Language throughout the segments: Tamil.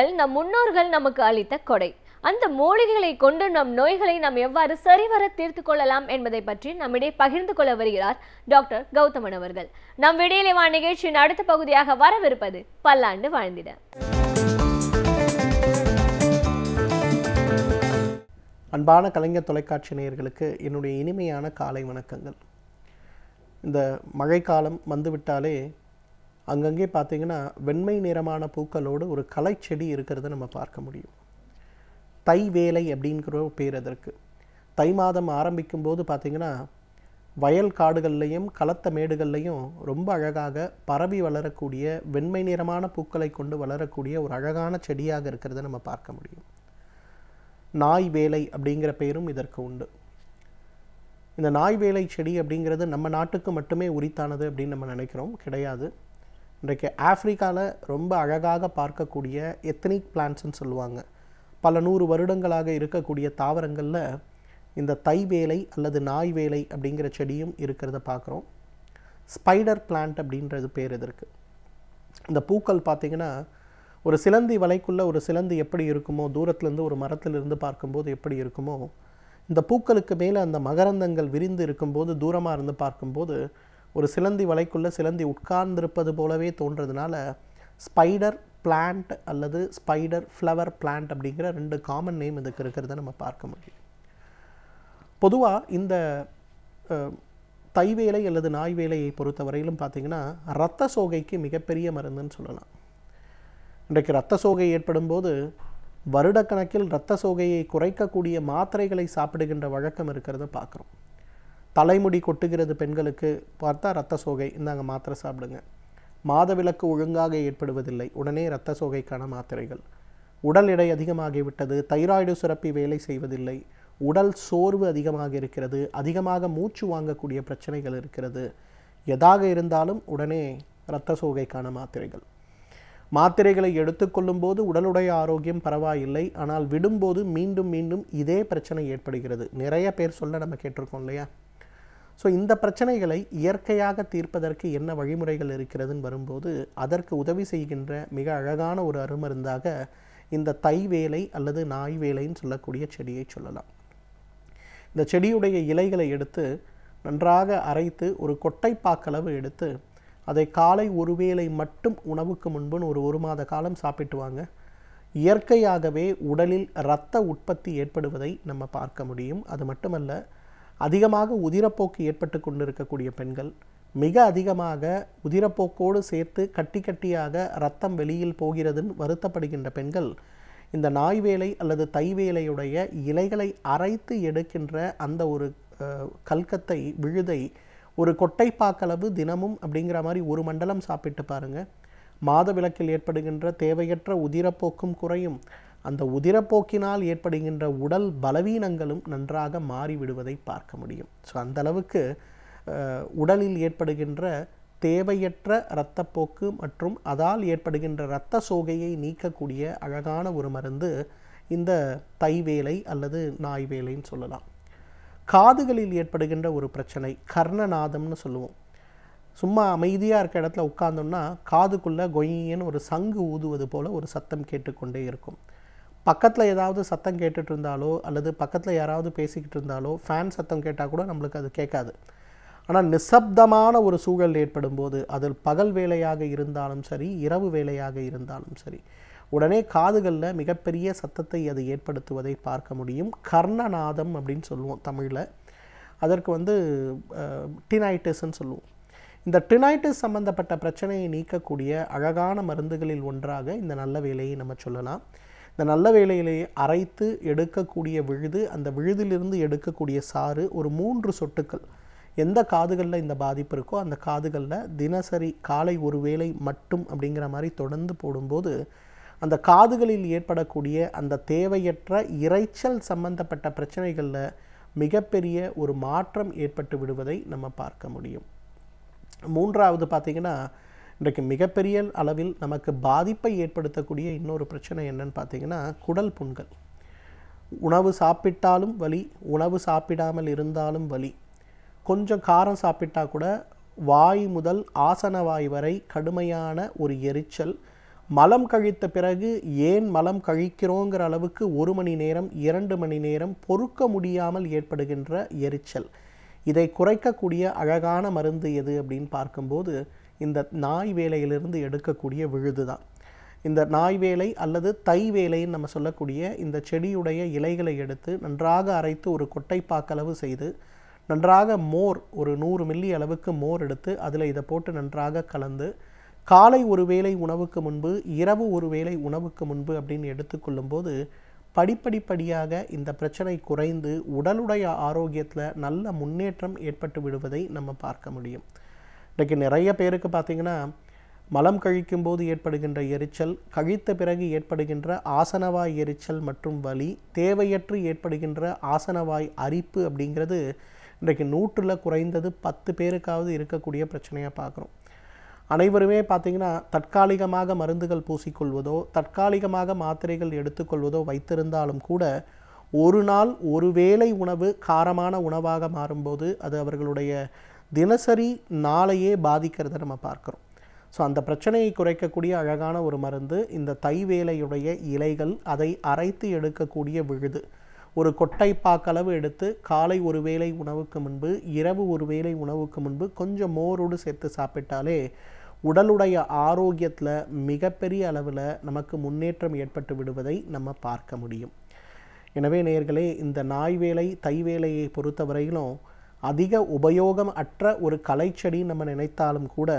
மூலிகைகள் நம் முன்னோர்கள் நமக்கு அளித்த கொடை. அந்த மூலிகைகளை கொண்டு நம் நோய்களை நாம் எவ்வாறு சரிவர தீர்த்து கொள்ளலாம் என்பதை பற்றி நம்மிடையே பகிர்ந்து கொள்ள வருகிறார் டாக்டர் கௌதமன் அவர்கள். நம் விடியலை வா நிகழ்ச்சியின் அடுத்த பகுதியாக வரவிருப்பது பல்லாண்டு வாழ்ந்திட. அன்பான கலைஞர் தொலைக்காட்சி நேயர்களுக்கு என்னுடைய இனிமையான காலை வணக்கங்கள். இந்த மழைக்காலம் வந்துவிட்டாலே அங்கங்கே பார்த்தீங்கன்னா வெண்மை நிறமான பூக்களோடு ஒரு களைச்செடி இருக்கிறத நம்ம பார்க்க முடியும். தை வேலை அப்படிங்கிற ஒரு பேர் அதற்கு. தை மாதம் ஆரம்பிக்கும் போது பார்த்திங்கன்னா வயல் காடுகள்லையும் களத்த மேடுகள்லையும் ரொம்ப அழகாக பரவி வளரக்கூடிய வெண்மை நிறமான பூக்களை கொண்டு வளரக்கூடிய ஒரு அழகான செடியாக இருக்கிறத நம்ம பார்க்க முடியும். நாய் வேலை அப்படிங்கிற பேரும் இதற்கு உண்டு. இந்த நாய் வேலை செடி அப்படிங்கிறது நம்ம நாட்டுக்கு மட்டுமே உரித்தானது அப்படின்னு நம்ம நினைக்கிறோம். கிடையாது. இன்றைக்கு ஆப்பிரிக்காவில் ரொம்ப அழகாக பார்க்கக்கூடிய எத்தனிக் பிளான்ட்ஸ்ன்னு சொல்லுவாங்க. பல 100 வருடங்களாக இருக்கக்கூடிய தாவரங்களில் இந்த தை வேலை அல்லது நாய் வேலை அப்படிங்கிற செடியும் இருக்கிறத பார்க்குறோம். ஸ்பைடர் பிளான்ட் அப்படின்றது பேர் இதற்கு. இந்த பூக்கள் பார்த்திங்கன்னா ஒரு சிலந்தி வலைக்குள்ளே ஒரு சிலந்தி எப்படி இருக்குமோ, தூரத்துலேருந்து ஒரு மரத்திலிருந்து பார்க்கும்போது எப்படி இருக்குமோ, இந்த பூக்களுக்கு மேலே அந்த மகரந்தங்கள் விரிந்து இருக்கும்போது தூரமாக இருந்து பார்க்கும்போது ஒரு சிலந்தி வலைக்குள்ளே சிலந்தி உட்கார்ந்திருப்பது போலவே தோன்றதுனால ஸ்பைடர் பிளான்ட் அல்லது ஸ்பைடர் ஃப்ளவர் பிளான்ட் அப்படிங்கிற 2 காமன் நேம் இதுக்கு இருக்கிறத நம்ம பார்க்க முடியும். பொதுவாக இந்த தை வேலை அல்லது நாய் வேலையை பொறுத்தவரையிலும் பார்த்திங்கன்னா இரத்த சோகைக்கு மிகப்பெரிய மருந்துன்னு சொல்லலாம். இன்றைக்கு இரத்த சோகை ஏற்படும் போது வருடக்கணக்கில் இரத்த சோகையை குறைக்கக்கூடிய மாத்திரைகளை சாப்பிடுகின்ற வழக்கம் இருக்கிறத பார்க்குறோம். தலைமுடி கொட்டுகிறது பெண்களுக்கு பார்த்தா இரத்த சோகை, இந்தாங்க மாத்திரை சாப்பிடுங்க. மாதவிலக்கு ஒழுங்காக ஏற்படுவதில்லை, உடனே இரத்த சோகைக்கான மாத்திரைகள். உடல் எடை அதிகமாகிவிட்டது, தைராய்டு சுரப்பி வேலை செய்வதில்லை, உடல் சோர்வு அதிகமாக இருக்கிறது, அதிகமாக மூச்சு வாங்கக்கூடிய பிரச்சனைகள் இருக்கிறது. எதாக இருந்தாலும் உடனே இரத்த சோகைக்கான மாத்திரைகள். மாத்திரைகளை எடுத்துக்கொள்ளும் போது உடலுடைய ஆரோக்கியம் பரவாயில்லை, ஆனால் விடும்போது மீண்டும் மீண்டும் இதே பிரச்சனை ஏற்படுகிறது. நிறைய பேர் சொல்ல நம்ம கேட்டிருக்கோம் இல்லையா? ஸோ இந்த பிரச்சனைகளை இயற்கையாக தீர்ப்பதற்கு என்ன வழிமுறைகள் இருக்கிறதுன்னு வரும்போது அதற்கு உதவி செய்கின்ற மிக அழகான ஒரு அருமருந்தாக இந்த தை வேலை அல்லது நாய் வேலைன்னு சொல்லக்கூடிய செடியை சொல்லலாம். இந்த செடியுடைய இலைகளை எடுத்து நன்றாக அரைத்து ஒரு கொட்டைப்பாக்களவு எடுத்து அதை காலை ஒரு வேளை மட்டும் உணவுக்கு முன்புன்னு ஒரு மாத காலம் சாப்பிட்டு வாங்க. இயற்கையாகவே உடலில் இரத்த உற்பத்தி ஏற்படுவதை நம்ம பார்க்க முடியும். அது மட்டுமல்ல, அதிகமாக உதிரப்போக்கு ஏற்பட்டு கொண்டிருக்கக்கூடிய பெண்கள், மிக அதிகமாக உதிரப்போக்கோடு சேர்த்து கட்டி கட்டியாக இரத்தம் வெளியில் போகிறதுன்னு வருத்தப்படுகின்ற பெண்கள் இந்த நாய் வேலை அல்லது தை வேலையுடைய இலைகளை அரைத்து எடுக்கின்ற அந்த ஒரு கல்கத்தை விழுதை ஒரு கொட்டைப்பாக்களவு தினமும் அப்படிங்கிற மாதிரி 1 மண்டலம் சாப்பிட்டு பாருங்கள். மாதவிலக்கில் ஏற்படுகின்ற தேவையற்ற உதிரப்போக்கும் குறையும். அந்த உதிரப்போக்கினால் ஏற்படுகின்ற உடல் பலவீனங்களும் நன்றாக மாறிவிடுவதை பார்க்க முடியும். ஸோ அந்தளவுக்கு உடலில் ஏற்படுகின்ற தேவையற்ற இரத்தப்போக்கு மற்றும் அதால் ஏற்படுகின்ற இரத்த சோகையை நீக்கக்கூடிய அழகான ஒரு மருந்து இந்த தை வேலை அல்லது நாய் வேலைன்னு சொல்லலாம். காதுகளில் ஏற்படுகின்ற ஒரு பிரச்சனை கர்ணநாதம்னு சொல்லுவோம். சும்மா அமைதியாக இருக்க இடத்துல உட்கார்ந்தோம்னா காதுக்குள்ளே கொய்யன்னு ஒரு சங்கு ஊதுவது போல் ஒரு சத்தம் கேட்டுக்கொண்டே இருக்கும். பக்கத்தில் ஏதாவது சத்தம் கேட்டுட்டு இருந்தாலோ அல்லது பக்கத்தில் யாராவது பேசிக்கிட்டு இருந்தாலோ ஃபேன் சத்தம் கேட்டால் கூட நம்மளுக்கு அது கேட்காது. ஆனால் நிசப்தமான ஒரு சூழல் ஏற்படும் போது, அதில் பகல் வேலையாக இருந்தாலும் சரி, இரவு வேலையாக இருந்தாலும் சரி, உடனே காதுகளில் மிகப்பெரிய சத்தத்தை அது ஏற்படுத்துவதை பார்க்க முடியும். கர்ணநாதம் அப்படின்னு சொல்லுவோம் தமிழில். அதற்கு டினைட்டிஸ்ன்னு சொல்லுவோம். இந்த டினைட்டிஸ் சம்பந்தப்பட்ட பிரச்சனையை நீக்கக்கூடிய அழகான மருந்துகளில் ஒன்றாக இந்த நல்ல வேலையை நம்ம சொல்லலாம். இந்த நல்ல வேலையிலே அரைத்து எடுக்கக்கூடிய விழுது, அந்த விழுதிலிருந்து எடுக்கக்கூடிய சாறு ஒரு 3 சொட்டுக்கள் எந்த காதுகளில் இந்த பாதிப்பு இருக்கோ அந்த காதுகளில் தினசரி காலை ஒரு வேளை மட்டும் அப்படிங்கிற மாதிரி தொடர்ந்து போடும்போது அந்த காதுகளில் ஏற்படக்கூடிய அந்த தேவையற்ற இரைச்சல் சம்பந்தப்பட்ட பிரச்சனைகளில் மிகப்பெரிய ஒரு மாற்றம் ஏற்பட்டு விடுவதை நம்ம பார்க்க முடியும். 3வது பார்த்திங்கன்னா, இன்றைக்கு மிகப்பெரிய அளவில் நமக்கு பாதிப்பை ஏற்படுத்தக்கூடிய இன்னொரு பிரச்சனை என்னன்னு பார்த்திங்கன்னா குடல் புண்கள். உணவு சாப்பிட்டாலும் வலி, உணவு சாப்பிடாமல் இருந்தாலும் வலி. கொஞ்சம் காரம் சாப்பிட்டா கூட வாய் முதல் ஆசன வாய் வரை கடுமையான ஒரு எரிச்சல், மலம் கழித்த பிறகு ஏன் மலம் கழிக்கிறோங்கிற அளவுக்கு 1 மணி நேரம் 2 மணி நேரம் பொறுக்க முடியாமல் ஏற்படுகின்ற எரிச்சல், இதை குறைக்கக்கூடிய அழகான மருந்து எது அப்படின்னு பார்க்கும்போது இந்த நாய் வேலையிலிருந்து எடுக்கக்கூடிய விழுது தான். இந்த நாய் வேலை அல்லது தை வேலைன்னு நம்ம சொல்லக்கூடிய இந்த செடியுடைய இலைகளை எடுத்து நன்றாக அரைத்து ஒரு கொட்டைப்பாக்களவு செய்து நன்றாக மோர் ஒரு 100 மில்லி அளவுக்கு மோர் எடுத்து அதில் இதை போட்டு நன்றாக கலந்து காலை ஒரு வேளை உணவுக்கு முன்பு இரவு ஒரு வேளை உணவுக்கு முன்பு அப்படின்னு எடுத்துக்கொள்ளும்போது படிப்படிப்படியாக இந்த பிரச்சனை குறைந்து உடலுடைய ஆரோக்கியத்தில் நல்ல முன்னேற்றம் ஏற்பட்டு விடுவதை நம்ம பார்க்க முடியும். இன்றைக்கு நிறைய பேருக்கு பார்த்திங்கன்னா மலம் கழிக்கும்போது ஏற்படுகின்ற எரிச்சல், கழித்த பிறகு ஏற்படுகின்ற ஆசனவாய் எரிச்சல் மற்றும் வலி, தேவையற்று ஏற்படுகின்ற ஆசனவாய் அரிப்பு அப்படிங்கிறது இன்றைக்கு 100ல் குறைந்தது 10 பேருக்காவது இருக்கக்கூடிய பிரச்சனையாக பார்க்குறோம். அனைவருமே பார்த்திங்கன்னா தற்காலிகமாக மருந்துகள் பூசிக்கொள்வதோ தற்காலிகமாக மாத்திரைகள் எடுத்துக்கொள்வதோ வைத்திருந்தாலும் கூட ஒரு நாள் ஒரு வேளை உணவு காரமான உணவாக மாறும்போது அது அவர்களுடைய தினசரி நாளையே பாதிக்கிறத நம்ம பார்க்குறோம். ஸோ அந்த பிரச்சனையை குறைக்கக்கூடிய அழகான ஒரு மருந்து இந்த தை வேலையுடைய இலைகள், அதை அரைத்து எடுக்கக்கூடிய விழுது. ஒரு கொட்டைப்பாக்களவு எடுத்து காலை ஒரு வேளை உணவுக்கு முன்பு இரவு ஒரு வேளை உணவுக்கு முன்பு கொஞ்சம் மோரோடு சேர்த்து சாப்பிட்டாலே உடலுடைய ஆரோக்கியத்தில் மிகப்பெரிய அளவில் நமக்கு முன்னேற்றம் ஏற்பட்டு விடுவதை நம்ம பார்க்க முடியும். எனவே நேயர்களே, இந்த நாய் வேலை தை வேலையை பொறுத்தவரையிலும் அதிக உபயோகம் அற்ற ஒரு கலைச்செடி நம்ம நினைத்தாலும் கூட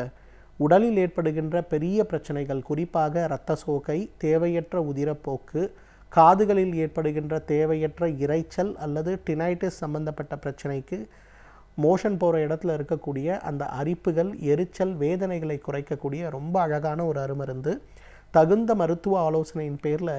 உடலில் ஏற்படுகின்ற பெரிய பிரச்சனைகள், குறிப்பாக இரத்த சோகை, தேவையற்ற உதிரப்போக்கு, காதுகளில் ஏற்படுகின்ற தேவையற்ற இரைச்சல் அல்லது டினைட்டிஸ் சம்பந்தப்பட்ட பிரச்சனைக்கு மோஷன் போகிற இடத்துல இருக்கக்கூடிய அந்த அரிப்புகள், எரிச்சல், வேதனைகளை குறைக்கக்கூடிய ரொம்ப அழகான ஒரு அருமருந்து. தகுந்த மருத்துவ ஆலோசனையின் பேரில்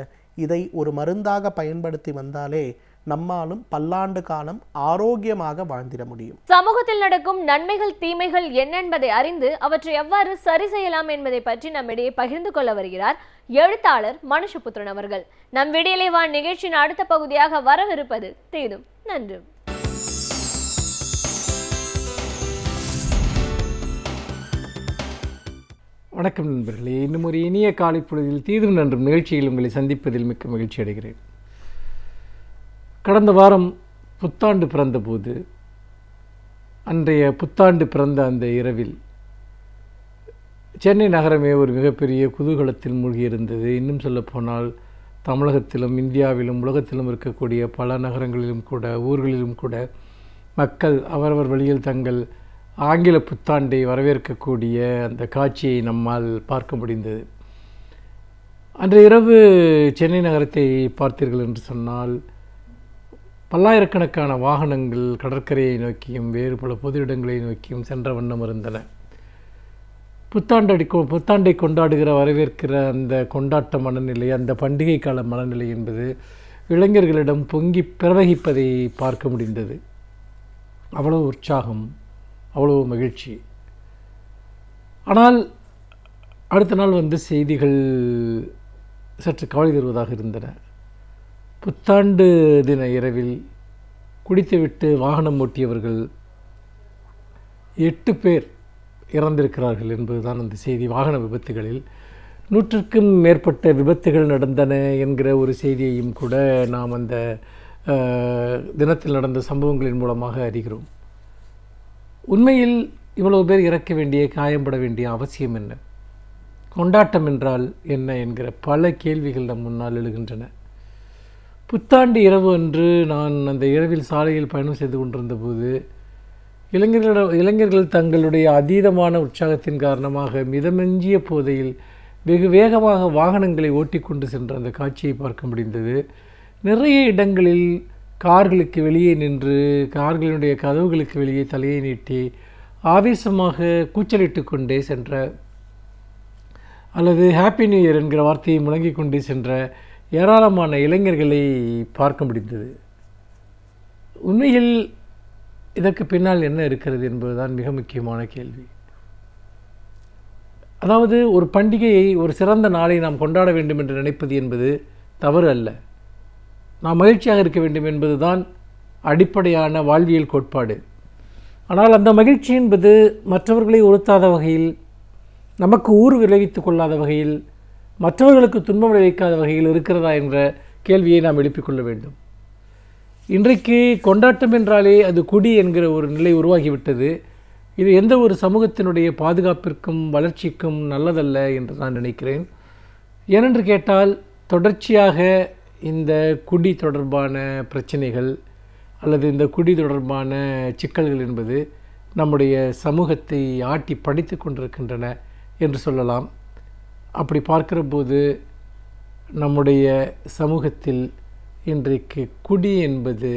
இதை ஒரு மருந்தாக பயன்படுத்தி வந்தாலே நம்மாலும் பல்லாண்டு காலம் ஆரோக்கியமாக வாழ்ந்திட முடியும். சமூகத்தில் நடக்கும் நன்மைகள் தீமைகள் என்ன என்பதை அறிந்து அவற்றை எவ்வாறு சரி செய்யலாம் என்பதை பற்றி நம்மிடையே பகிர்ந்து கொள்ள வருகிறார் எழுத்தாளர் மனுஷபுத்திரன் அவர்கள். நம் விடியலை வா நிகழ்ச்சியின் அடுத்த பகுதியாக வரவிருப்பது தீதும் நன்றும். வணக்கம் நண்பர்களே, இன்னும் ஒரு இனிய காலை பொழுதில் தீதும் நன்றும் நிகழ்ச்சியில் உங்களை சந்திப்பதில் மிக்க மகிழ்ச்சி அடைகிறேன். கடந்த வாரம் புத்தாண்டு பிறந்தபோது, அன்றைய புத்தாண்டு பிறந்த அந்த இரவில் சென்னை நகரமே ஒரு மிகப்பெரிய குதூகலத்தில் மூழ்கியிருந்தது. இன்னும் சொல்லப்போனால் தமிழகத்திலும் இந்தியாவிலும் உலகத்திலும் இருக்கக்கூடிய பல நகரங்களிலும் கூட ஊர்களிலும் கூட மக்கள் அவரவர் வழியில் தங்கள் ஆங்கில புத்தாண்டை வரவேற்கக்கூடிய அந்த காட்சியை நம்மால் பார்க்க முடிந்தது. அன்று இரவு சென்னை நகரத்தை பார்த்தீர்கள் என்று சொன்னால் பல்லாயிரக்கணக்கான வாகனங்கள் கடற்கரையை நோக்கியும் வேறு பல பொது இடங்களை நோக்கியும் சென்ற வண்ணம் இருந்தன. புத்தாண்டை கொண்டாடுகிற வரவேற்கிற அந்த கொண்டாட்ட மனநிலை, அந்த பண்டிகை கால மனநிலை என்பது இளைஞர்களிடம் பொங்கி பிரவகிப்பதை பார்க்க முடிந்தது. அவ்வளவு உற்சாகம், அவ்வளவு மகிழ்ச்சி. ஆனால் அடுத்த நாள் வந்து செய்திகள் சற்று கவலை தருவதாக இருந்தன. புத்தாண்டு தின இரவில் குடித்துவிட்டு வாகனம் ஓட்டியவர்கள் 8 பேர் இறந்திருக்கிறார்கள் என்பதுதான் அந்த செய்தி. வாகன விபத்துகளில் 100க்கும் மேற்பட்ட விபத்துகள் நடந்தன என்கிற ஒரு செய்தியையும் கூட நாம் அந்த தினத்தில் நடந்த சம்பவங்களின் மூலமாக அறிகிறோம். உண்மையில் இவ்வளவு பேர் இறக்க வேண்டிய, காயம்பட வேண்டிய அவசியம் என்ன? கொண்டாட்டம் என்றால் என்ன என்கிற பல கேள்விகள் நம் முன்னால் எழுகின்றன. புத்தாண்டு இரவு அன்று நான் அந்த இரவில் சாலையில் பயணம் செய்து கொண்டிருந்த போது இளைஞர்கள் தங்களுடைய அதீதமான உற்சாகத்தின் காரணமாக மிதமெஞ்சிய போதையில் வெகு வேகமாக வாகனங்களை ஓட்டி கொண்டு சென்ற அந்த காட்சியை பார்க்க முடிந்தது. நிறைய இடங்களில் கார்களுக்கு வெளியே நின்று கார்களினுடைய கதவுகளுக்கு வெளியே தலையை நீட்டி ஆவேசமாக கூச்சலிட்டு கொண்டே சென்ற அல்லது ஹாப்பி நியூ இயர் என்கிற வார்த்தையை முழங்கிக் கொண்டே சென்ற ஏராளமான இளைஞர்களை பார்க்க முடிந்தது. உண்மையில் இதற்கு பின்னால் என்ன இருக்கிறது என்பதுதான் மிக முக்கியமான கேள்வி. அதாவது ஒரு பண்டிகையை, ஒரு சிறந்த நாளை நாம் கொண்டாட வேண்டும் என்று நினைப்பது என்பது தவறு அல்ல. நாம் மகிழ்ச்சியாக இருக்க வேண்டும் என்பதுதான் அடிப்படையான வாழ்வியல் கோட்பாடு. ஆனால் அந்த மகிழ்ச்சி என்பது மற்றவர்களை உறுத்தாத வகையில், நமக்கு ஊறு விளைவித்து கொள்ளாத வகையில், மற்றவர்களுக்கு துன்பம் விளைவிக்காத வகையில் இருக்கிறதா என்ற கேள்வியை நாம் எழுப்பிக் கொள்ள வேண்டும். இன்றைக்கு கொண்டாட்டம் என்றாலே அது குடி என்கிற ஒரு நிலை உருவாகிவிட்டது. இது எந்த ஒரு சமூகத்தினுடைய பாதுகாப்பிற்கும் வளர்ச்சிக்கும் நல்லதல்ல என்று நான் நினைக்கிறேன். ஏனென்று கேட்டால், தொடர்ச்சியாக இந்த குடி தொடர்பான பிரச்சனைகள் அல்லது இந்த குடி தொடர்பான சிக்கல்கள் என்பது நம்முடைய சமூகத்தை ஆட்டி படித்து கொண்டிருக்கின்றன என்று சொல்லலாம். அப்படி பார்க்கிற போது நம்முடைய சமூகத்தில் இன்றைக்கு குடி என்பது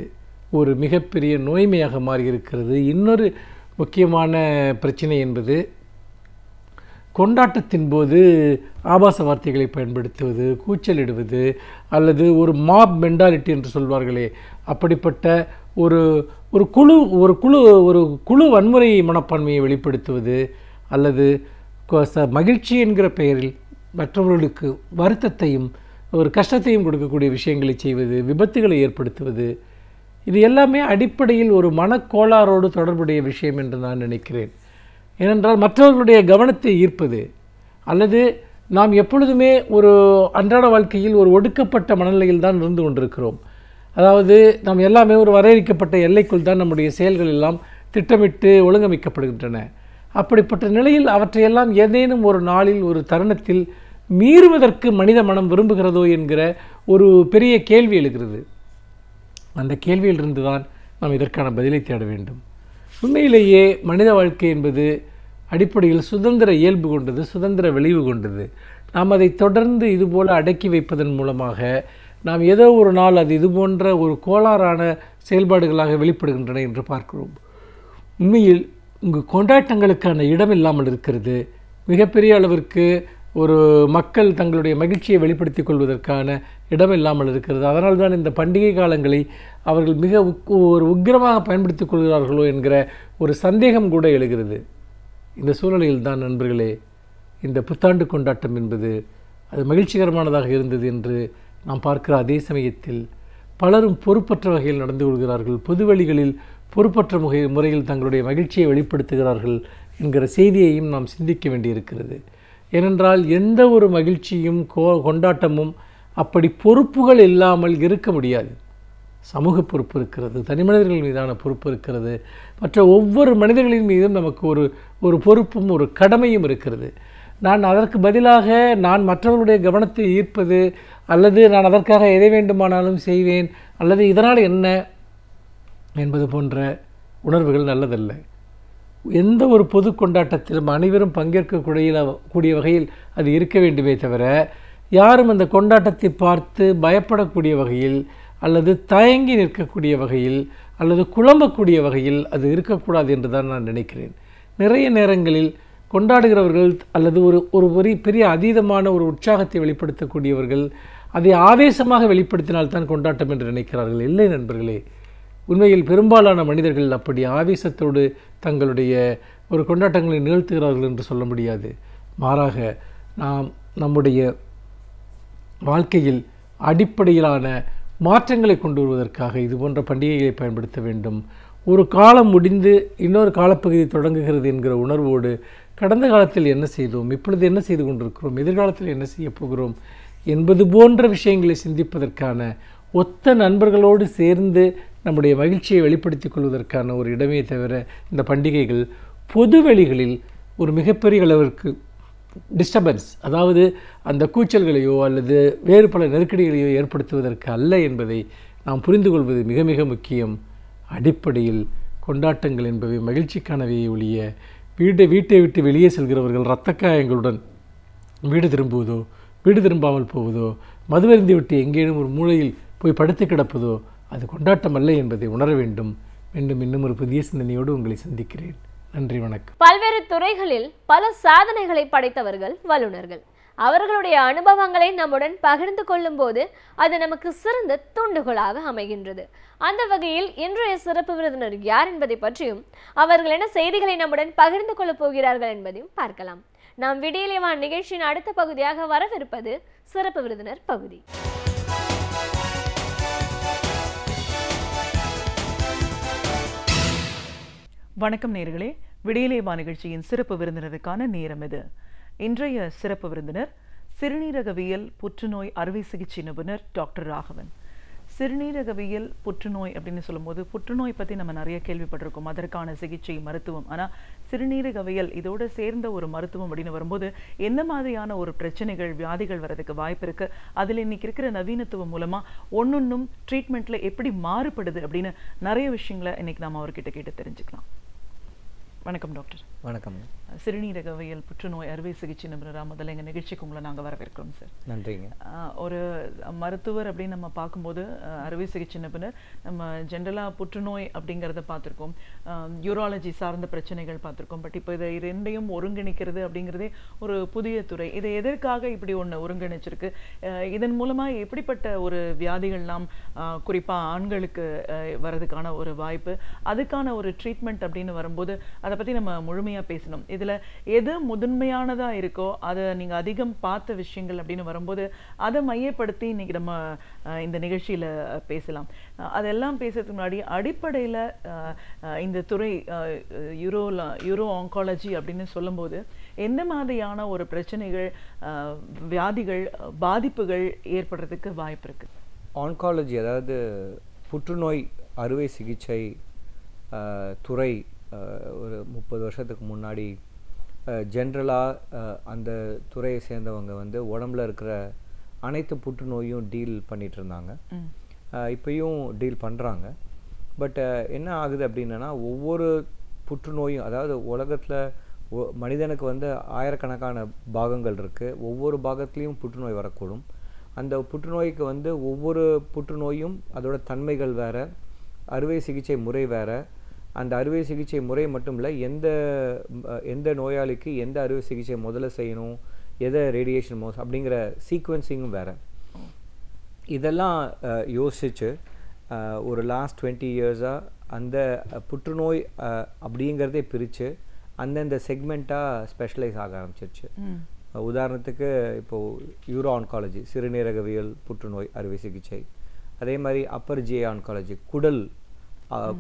ஒரு மிகப்பெரிய நோய்மையாக மாறியிருக்கிறது. இன்னொரு முக்கியமான பிரச்சனை என்பது கொண்டாட்டத்தின் போது ஆபாச வார்த்தைகளை பயன்படுத்துவது, கூச்சலிடுவது, அல்லது ஒரு மாப் மென்டாலிட்டி என்று சொல்வார்களே, அப்படிப்பட்ட ஒரு ஒரு குழு வன்முறை மனப்பான்மையை வெளிப்படுத்துவது, அல்லது மகிழ்ச்சி என்கிற பெயரில் மற்றவர்களுக்கு வருத்தத்தையும் ஒரு கஷ்டத்தையும் கொடுக்கக்கூடிய விஷயங்களை செய்வது, விபத்துகளை ஏற்படுத்துவது, இது எல்லாமே அடிப்படையில் ஒரு மனக்கோளாறோடு தொடர்புடைய விஷயம் என்று நான் நினைக்கிறேன். ஏனென்றால் மற்றவர்களுடைய கவனத்தை ஈர்ப்பது, அல்லது நாம் எப்பொழுதுமே ஒரு அன்றாட வாழ்க்கையில் ஒரு ஒடுக்கப்பட்ட மனநிலையில் தான் இருந்து கொண்டிருக்கிறோம். அதாவது நாம் எல்லாமே ஒரு வரையறுக்கப்பட்ட எல்லைக்குள் தான் நம்முடைய செயல்கள் எல்லாம் திட்டமிட்டு ஒழுங்கமைக்கப்படுகின்றன. அப்படிப்பட்ட நிலையில் அவற்றையெல்லாம் ஏதேனும் ஒரு நாளில் ஒரு தருணத்தில் மீறுவதற்கு மனித மனம் விரும்புகிறதோ என்கிற ஒரு பெரிய கேள்வி எழுகிறது. அந்த கேள்வியிலிருந்து தான் நாம் இதற்கான பதிலை தேட வேண்டும். உண்மையிலேயே மனித வாழ்க்கை என்பது அடிப்படையில் சுதந்திர இயல்பு கொண்டது, சுதந்திர விளைவு கொண்டது. நாம் அதை தொடர்ந்து இதுபோல் அடக்கி வைப்பதன் மூலமாக நாம் ஏதோ ஒரு நாள் அது இது போன்ற ஒரு கோளாறான செயல்பாடுகளாக வெளிப்படுகின்றன என்று பார்க்கிறோம். உண்மையில் இங்கு கொண்டாட்டங்களுக்கான இடம் இல்லாமல் இருக்கிறது. மிகப்பெரிய அளவிற்கு ஒரு மக்கள் தங்களுடைய மகிழ்ச்சியை வெளிப்படுத்திக் கொள்வதற்கான இடம் இல்லாமல் இருக்கிறது. அதனால் தான் இந்த பண்டிகை காலங்களை அவர்கள் மிக ஒரு உக்கிரமாக பயன்படுத்திக் கொள்கிறார்களோ என்கிற ஒரு சந்தேகம் கூட எழுகிறது. இந்த சூழ்நிலையில் தான் நண்பர்களே, இந்த புத்தாண்டு கொண்டாட்டம் என்பது அது மகிழ்ச்சிகரமானதாக இருந்தது என்று நாம் பார்க்கிற அதே சமயத்தில் பலரும் பொறுப்பற்ற வகையில் நடந்து கொள்கிறார்கள். பொதுவெளிகளில் பொறுப்பற்ற முறையில் தங்களுடைய மகிழ்ச்சியை வெளிப்படுத்துகிறார்கள் என்கிற செய்தியையும் நாம் சிந்திக்க வேண்டியிருக்கிறது. ஏனென்றால் எந்த ஒரு மகிழ்ச்சியும் கொண்டாட்டமும் அப்படி பொறுப்புகள் இல்லாமல் இருக்க முடியாது. சமூக பொறுப்பு இருக்கிறது, தனி மனிதர்கள் மீதான பொறுப்பு இருக்கிறது, மற்ற ஒவ்வொரு மனிதர்களின் மீதும் நமக்கு ஒரு பொறுப்பும் ஒரு கடமையும் இருக்கிறது. நான் அதற்கு பதிலாக நான் மற்றவர்களுடைய கவனத்தை ஈர்ப்பது, அல்லது நான் அதற்காக எதை வேண்டுமானாலும் செய்வேன், அல்லது இதனால் என்ன என்பது போன்ற உணர்வுகள் நல்லதல்ல. எந்த ஒரு பொது கொண்டாட்டத்திலும் அனைவரும் பங்கேற்கக்கூடிய வகையில் அது இருக்க வேண்டுமே தவிர, யாரும் அந்த கொண்டாட்டத்தை பார்த்து பயப்படக்கூடிய வகையில், அல்லது தயங்கி நிற்கக்கூடிய வகையில், அல்லது குழம்பக்கூடிய வகையில் அது இருக்கக்கூடாது என்று தான் நான் நினைக்கிறேன். நிறைய நேரங்களில் கொண்டாடுகிறவர்கள் அல்லது ஒரு பெரிய அதீதமான ஒரு உற்சாகத்தை வெளிப்படுத்தக்கூடியவர்கள் அதை ஆவேசமாக வெளிப்படுத்தினால்தான் கொண்டாட்டம் என்று நினைக்கிறார்கள். இல்லை நண்பர்களே, உண்மையில் பெரும்பாலான மனிதர்கள் அப்படி ஆவேசத்தோடு தங்களுடைய ஒரு கொண்டாட்டங்களை நிகழ்த்துகிறார்கள் என்று சொல்ல முடியாது. மாறாக நாம் நம்முடைய வாழ்க்கையில் அடிப்படையிலான மாற்றங்களை கொண்டு வருவதற்காக இது போன்ற பண்டிகைகளை பயன்படுத்த வேண்டும். ஒரு காலம் முடிந்து இன்னொரு காலப்பகுதி தொடங்குகிறது என்கிற உணர்வோடு கடந்த காலத்தில் என்ன செய்தோம், இப்பொழுது என்ன செய்து கொண்டிருக்கிறோம், எதிர்காலத்தில் என்ன செய்ய போகிறோம் என்பது போன்ற விஷயங்களை சிந்திப்பதற்கான, ஒத்த நண்பர்களோடு சேர்ந்து நம்முடைய மகிழ்ச்சியை வெளிப்படுத்திக் கொள்வதற்கான ஒரு இடமே தவிர, இந்த பண்டிகைகள் பொதுவெளிகளில் ஒரு மிகப்பெரிய அளவிற்கு டிஸ்டர்பன்ஸ், அதாவது அந்த கூச்சல்களையோ அல்லது வேறு பல நெருக்கடிகளையோ ஏற்படுத்துவதற்கு அல்ல என்பதை நாம் புரிந்து கொள்வது மிக மிக முக்கியம். அடிப்படையில் கொண்டாட்டங்கள் என்பவை மகிழ்ச்சிக்கானவை ஒழிய வீட்டை விட்டு வெளியே செல்கிறவர்கள் இரத்த காயங்களுடன் வீடு திரும்புவதோ, வீடு திரும்பாமல் போவதோ, மதுவருந்தி விட்டு எங்கேனும் ஒரு மூலையில் போய் படுத்து கிடப்பதோ அது கொண்டாட்டம் அல்ல என்பதை உணர வேண்டும். மீண்டும் இன்னும் ஒரு புதிய சிந்தனையோடு உங்களை சந்திக்கிறேன். நன்றி, வணக்கம். பல்வேறு துறைகளில் பல சாதனைகளை படைத்தவர்கள் வல்லுநர்கள். அவர்களுடைய அனுபவங்களை நம்முடன் பகிர்ந்து கொள்ளும் போது அது நமக்கு சிறந்த தூண்டுகோலாக அமைகின்றது. அந்த வகையில் இன்றைய சிறப்பு விருந்தினர் யார் என்பதை பற்றியும் அவர்கள் என்ன செய்திகளை நம்முடன் பகிர்ந்து கொள்ளப் போகிறார்கள் என்பதையும் பார்க்கலாம். நாம் விடியலே வா நிகழ்ச்சியின் அடுத்த பகுதியாக வரவிருப்பது சிறப்பு விருந்தினர் பகுதி. வணக்கம் நேயர்களே, விடியலே வா நிகழ்ச்சியின் சிறப்பு விருந்தினருக்கான நேரம் இது. இன்றைய சிறப்பு விருந்தினர் சிறுநீரகவியல் புற்றுநோய் அறுவை சிகிச்சை நிபுணர் டாக்டர் ராகவன். சிறுநீரகவியல் புற்றுநோய் அப்படின்னு சொல்லும்போது புற்றுநோய் பற்றி நம்ம நிறைய கேள்விப்பட்டிருக்கோம், அதற்கான சிகிச்சை மருத்துவம். ஆனால் சிறுநீரகவியல் இதோடு சேர்ந்த ஒரு மருத்துவம் அப்படின்னு வரும்போது எந்த மாதிரியான ஒரு பிரச்சனைகள் வியாதிகள் வரதுக்கு வாய்ப்பு இருக்குது, அதில் இன்னைக்கு இருக்கிற நவீனத்துவம் மூலமாக ஒன்னொன்னும் ட்ரீட்மெண்ட்டில் எப்படி மாறுபடுது அப்படின்னு நிறைய விஷயங்களை இன்னைக்கு நம்ம அவர்கிட்ட கேட்டு தெரிஞ்சுக்கலாம். வணக்கம் டாக்டர். வணக்கம். சிறுநீரகவியல் புற்றுநோய் அறுவை சிகிச்சை நிபுணராக முதல்ல எங்கள் நிகழ்ச்சிக்கு உங்களை நாங்கள் வரவேற்கிறோம் சார். நன்றிங்க. ஒரு மருத்துவர் அப்படின்னு நம்ம பார்க்கும்போது அறுவை சிகிச்சை நிபுணர் நம்ம ஜென்ரலாக புற்றுநோய் அப்படிங்கிறத பார்த்துருக்கோம், யூராலஜி சார்ந்த பிரச்சனைகள் பார்த்துருக்கோம். பட் இப்போ இதை ரெண்டையும் ஒருங்கிணைக்கிறது அப்படிங்கிறதே ஒரு புதிய துறை. இதை எதற்காக இப்படி ஒன்று ஒருங்கிணைச்சிருக்கு, இதன் மூலமாக எப்படிப்பட்ட ஒரு வியாதிகள்லாம் குறிப்பாக ஆண்களுக்கு வர்றதுக்கான ஒரு வாய்ப்பு, அதுக்கான ஒரு ட்ரீட்மெண்ட் அப்படின்னு வரும்போது அதை பற்றி நம்ம முழுமையாக பேசணும். இதில் எது முதன்மையானதாக இருக்கோ அதை நீங்கள் அதிகம் பார்த்த விஷயங்கள் அப்படின்னு வரும்போது அதை மையப்படுத்தி இன்னைக்கு நம்ம இந்த நிகழ்ச்சியில் அதெல்லாம் பேசுறதுக்கு முன்னாடி அடிப்படையில் இந்த துறை யூரோ ஆங்காலஜி அப்படின்னு சொல்லும்போது எந்த மாதிரியான ஒரு பிரச்சனைகள், வியாதிகள், பாதிப்புகள் ஏற்படுறதுக்கு வாய்ப்பு இருக்குது? ஆன்காலஜி அதாவது புற்றுநோய் அறுவை சிகிச்சை துறை ஒரு 30 வருஷத்துக்கு முன்னாடி ஜென்ரலாக அந்த துறையை சேர்ந்தவங்க வந்து உடம்புல இருக்கிற அனைத்து புற்றுநோயும் டீல் பண்ணிட்டு இருந்தாங்க. இப்பயும் டீல் பண்ணுறாங்க. பட் என்ன ஆகுது அப்படின்னா ஒவ்வொரு புற்றுநோயும், அதாவது உலகத்தில் மனிதனுக்கு வந்து ஆயிரக்கணக்கான பாகங்கள் இருக்குது, ஒவ்வொரு பாகத்துலேயும் புற்றுநோய் வரக்கூடும். அந்த புற்றுநோய்க்கு வந்து ஒவ்வொரு புற்றுநோயும் அதோட தன்மைகள் வேறு, அறுவை சிகிச்சை முறை வேறு. அந்த அறுவை சிகிச்சை முறை மட்டும் இல்லை, எந்த நோயாளிக்கு எந்த அறுவை சிகிச்சை முதல்ல செய்யணும், எதை ரேடியேஷன் அப்படிங்கிற சீக்வன்சிங்கும் வேறு. இதெல்லாம் யோசிச்சு ஒரு லாஸ்ட் 20 இயர்ஸாக அந்த புற்றுநோய் அப்படிங்கிறதே பிரித்து அந்தந்த செக்மெண்ட்டாக ஸ்பெஷலைஸ் ஆக ஆரம்பிச்சிருச்சு. உதாரணத்துக்கு இப்போது யூரோ ஆன்காலஜி சிறுநீரகவியல் புற்றுநோய் அறுவை சிகிச்சை, அதே மாதிரி அப்பர் ஜிஐ ஆன்காலஜி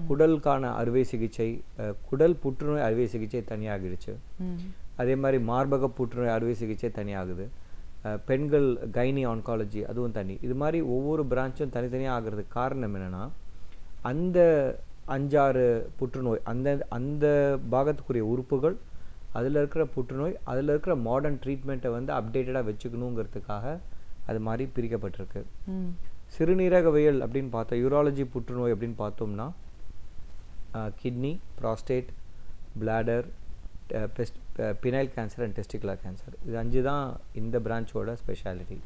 குடலுக்கான அறுவை சிகிச்சை, குடல் புற்றுநோய் அறுவை சிகிச்சை தனியாகிடுச்சு. அதே மாதிரி மார்பக புற்றுநோய் அறுவை சிகிச்சை தனியாகுது. பெண்கள் கைனி ஆன்காலஜி அதுவும் தனி. இது மாதிரி ஒவ்வொரு பிரான்ச்சும் தனித்தனியாக ஆகிறதுக்கு காரணம் என்னென்னா அந்த 5-6 புற்றுநோய் அந்த பாகத்துக்குரிய உறுப்புகள், அதில் இருக்கிற புற்றுநோய், அதில் இருக்கிற மாடர்ன் ட்ரீட்மெண்ட்டை வந்து அப்டேட்டடாக வச்சுக்கணுங்கிறதுக்காக அது மாதிரி பிரிக்கப்பட்டிருக்கு. சிறுநீரகவியல் அப்படின்னு பார்த்தா யூராலஜி புற்றுநோய் அப்படின்னு பார்த்தோம்னா kidney, prostate, bladder, penile cancer and testicular cancer, இது 5 தான் இந்த பிரான்ச்சோட ஸ்பெஷாலிட்டி.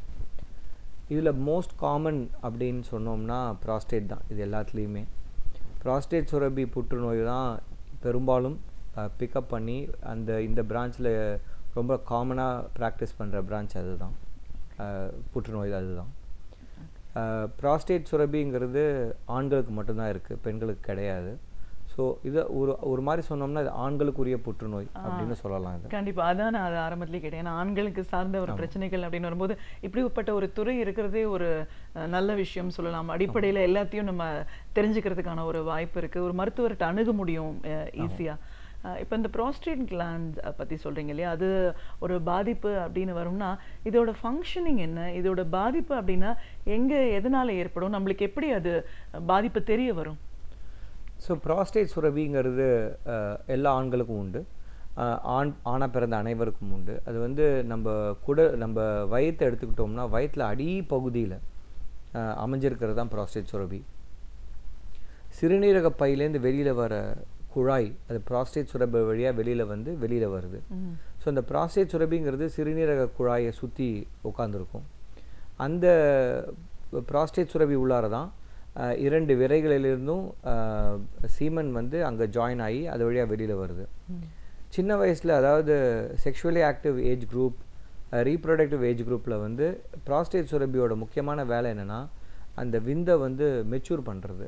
இதில் மோஸ்ட் காமன் அப்படின்னு சொன்னோம்னா ப்ராஸ்டேட் தான். இது எல்லாத்துலேயுமே ப்ராஸ்டேட் சுரப்பி புற்றுநோய் தான் பெரும்பாலும் பிக்கப் பண்ணி இந்த பிரான்ச்சில் ரொம்ப காமனாக ப்ராக்டிஸ் பண்ணுற பிரான்ச் அதுதான், புற்றுநோய் அதுதான். ப்ராஸ்டேட் சுரப்பிங்கிறது ஆண்களுக்கு மட்டும்தான் இருக்குது, பெண்களுக்கு கிடையாது. ஸோ இதை ஒரு மாதிரி சொன்னோம்னா இது ஆண்களுக்குரிய புற்றுநோய் அப்படின்னு சொல்லலாம். இது கண்டிப்பாக அதான் நான் அதை ஆரம்பத்திலே கேட்டேன். ஏன்னா ஆண்களுக்கு சார்ந்த ஒரு பிரச்சனைகள் அப்படின்னு வரும்போது இப்படிப்பட்ட ஒரு துறை இருக்கிறதே ஒரு நல்ல விஷயம் சொல்லலாம். அடிப்படையில் எல்லாத்தையும் நம்ம தெரிஞ்சுக்கிறதுக்கான ஒரு வாய்ப்பு இருக்குது, ஒரு மருத்துவர்கிட்ட அணுக முடியும் ஈஸியாக. இப்போ இந்த ப்ராஸ்டேட் கிளாண்ட் பற்றி சொல்கிறீங்க இல்லையா, அது ஒரு பாதிப்பு அப்படின்னு வரும்னா இதோட ஃபங்க்ஷனிங் என்ன, இதோட பாதிப்பு அப்படின்னா எங்கே எதனால் ஏற்படும், நம்மளுக்கு எப்படி அது பாதிப்பு தெரிய வரும்? ஸோ ப்ராஸ்டேட் சுரபிங்கிறது எல்லா ஆண்களுக்கும் உண்டு, ஆணாக பிறந்த அனைவருக்கும் உண்டு. அது வந்து நம்ம வயிற்றை எடுத்துக்கிட்டோம்னா வயிற்றில் அடிப்பகுதியில் அமைஞ்சிருக்கிறது தான் ப்ராஸ்டேட் சுரபி. சிறுநீரக பையிலேருந்து வெளியில் வர குழாய், அது ப்ராஸ்டேட் சுரபி வழியாக வெளியில் வருது. ஸோ அந்த ப்ராஸ்டேட் சுரபிங்கிறது சிறுநீரக குழாயை சுற்றி உட்காந்துருக்கும். அந்த ப்ராஸ்டேட் சுரபி உள்ளார தான் 2 விரைகளிலிருந்தும் சீமன் வந்து அங்கே ஜாயின் ஆகி அது வழியாக வெளியில் வருது. சின்ன வயசில், அதாவது sexually active age group, reproductive age குரூப்பில் வந்து ப்ராஸ்டேட் சுரபியோட முக்கியமான வேலை என்னென்னா அந்த விந்தை வந்து மெச்சூர் பண்ணுறது.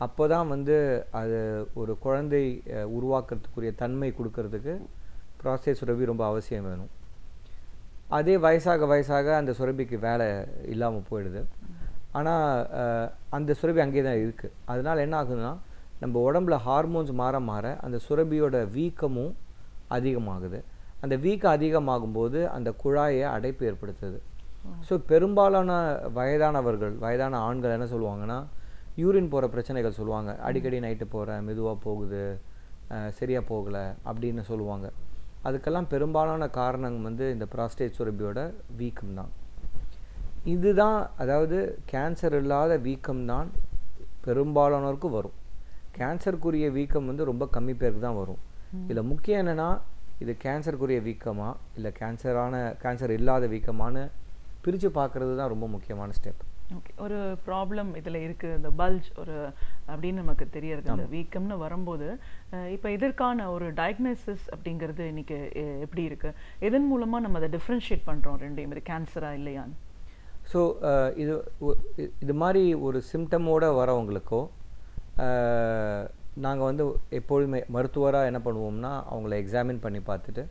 அப்போ தான் வந்து அது ஒரு குழந்தை உருவாக்குறதுக்குரிய தன்மை கொடுக்கறதுக்கு ப்ராஸ்டேட் சுரபி ரொம்ப அவசியம் வேணும். அதே வயசாக அந்த சுரபிக்கு வேலை இல்லாமல் போயிடுது. ஆனால் அந்த சுரபி அங்கே தான் இருக்குது. அதனால் என்ன ஆகுதுன்னா நம்ம உடம்புல ஹார்மோன்ஸ் மாற அந்த சுரபியோட வீக்கமும் அதிகமாகுது. அந்த வீக்கம் அதிகமாகும்போது அந்த குழாயை அடைப்பு ஏற்படுத்துது. ஸோ பெரும்பாலான வயதான ஆண்கள் என்ன சொல்லுவாங்கன்னா, யூரின் போகிற பிரச்சனைகள் சொல்லுவாங்க. அடிக்கடி நைட்டு போகிறேன், மெதுவாக போகுது, சரியாக போகலை அப்படின்னு சொல்லுவாங்க. அதுக்கெல்லாம் பெரும்பாலான காரணம் வந்து இந்த ப்ராஸ்டேட் சுரப்பியோட வீக்கம் தான். இதுதான், அதாவது கேன்சர் இல்லாத வீக்கம் தான் பெரும்பாலானோருக்கு வரும். கேன்சருக்குரிய வீக்கம் வந்து ரொம்ப கம்மி பேருக்கு தான் வரும். இதில் முக்கியம் என்னென்னா, இது கேன்சருக்குரிய வீக்கமா இல்லை கேன்சர் இல்லாத வீக்கமானு பிரித்து பார்க்குறது தான் ரொம்ப முக்கியமான ஸ்டெப். ஓகே, ஒரு ப்ராப்ளம் இதில் இருக்குது, இந்த பல்ஜ் ஒரு அப்படின்னு நமக்கு தெரியறது, இந்த வீக்கம்னு வரும்போது இப்போ இதற்கான ஒரு டயக்னோசிஸ் அப்படிங்கிறது இன்னைக்கு எப்படி இருக்குது? எதன் மூலமாக நம்ம அதை டிஃப்ரென்ஷியேட் பண்ணுறோம் ரெண்டையும், இது கேன்சரா இல்லையான்னு? ஸோ இது மாதிரி ஒரு சிம்டமோடு வரவங்களுக்கோ நாங்கள் வந்து எப்பொழுதுமே மருத்துவராக என்ன பண்ணுவோம்னா, அவங்கள எக்ஸாமின் பண்ணி பார்த்துட்டு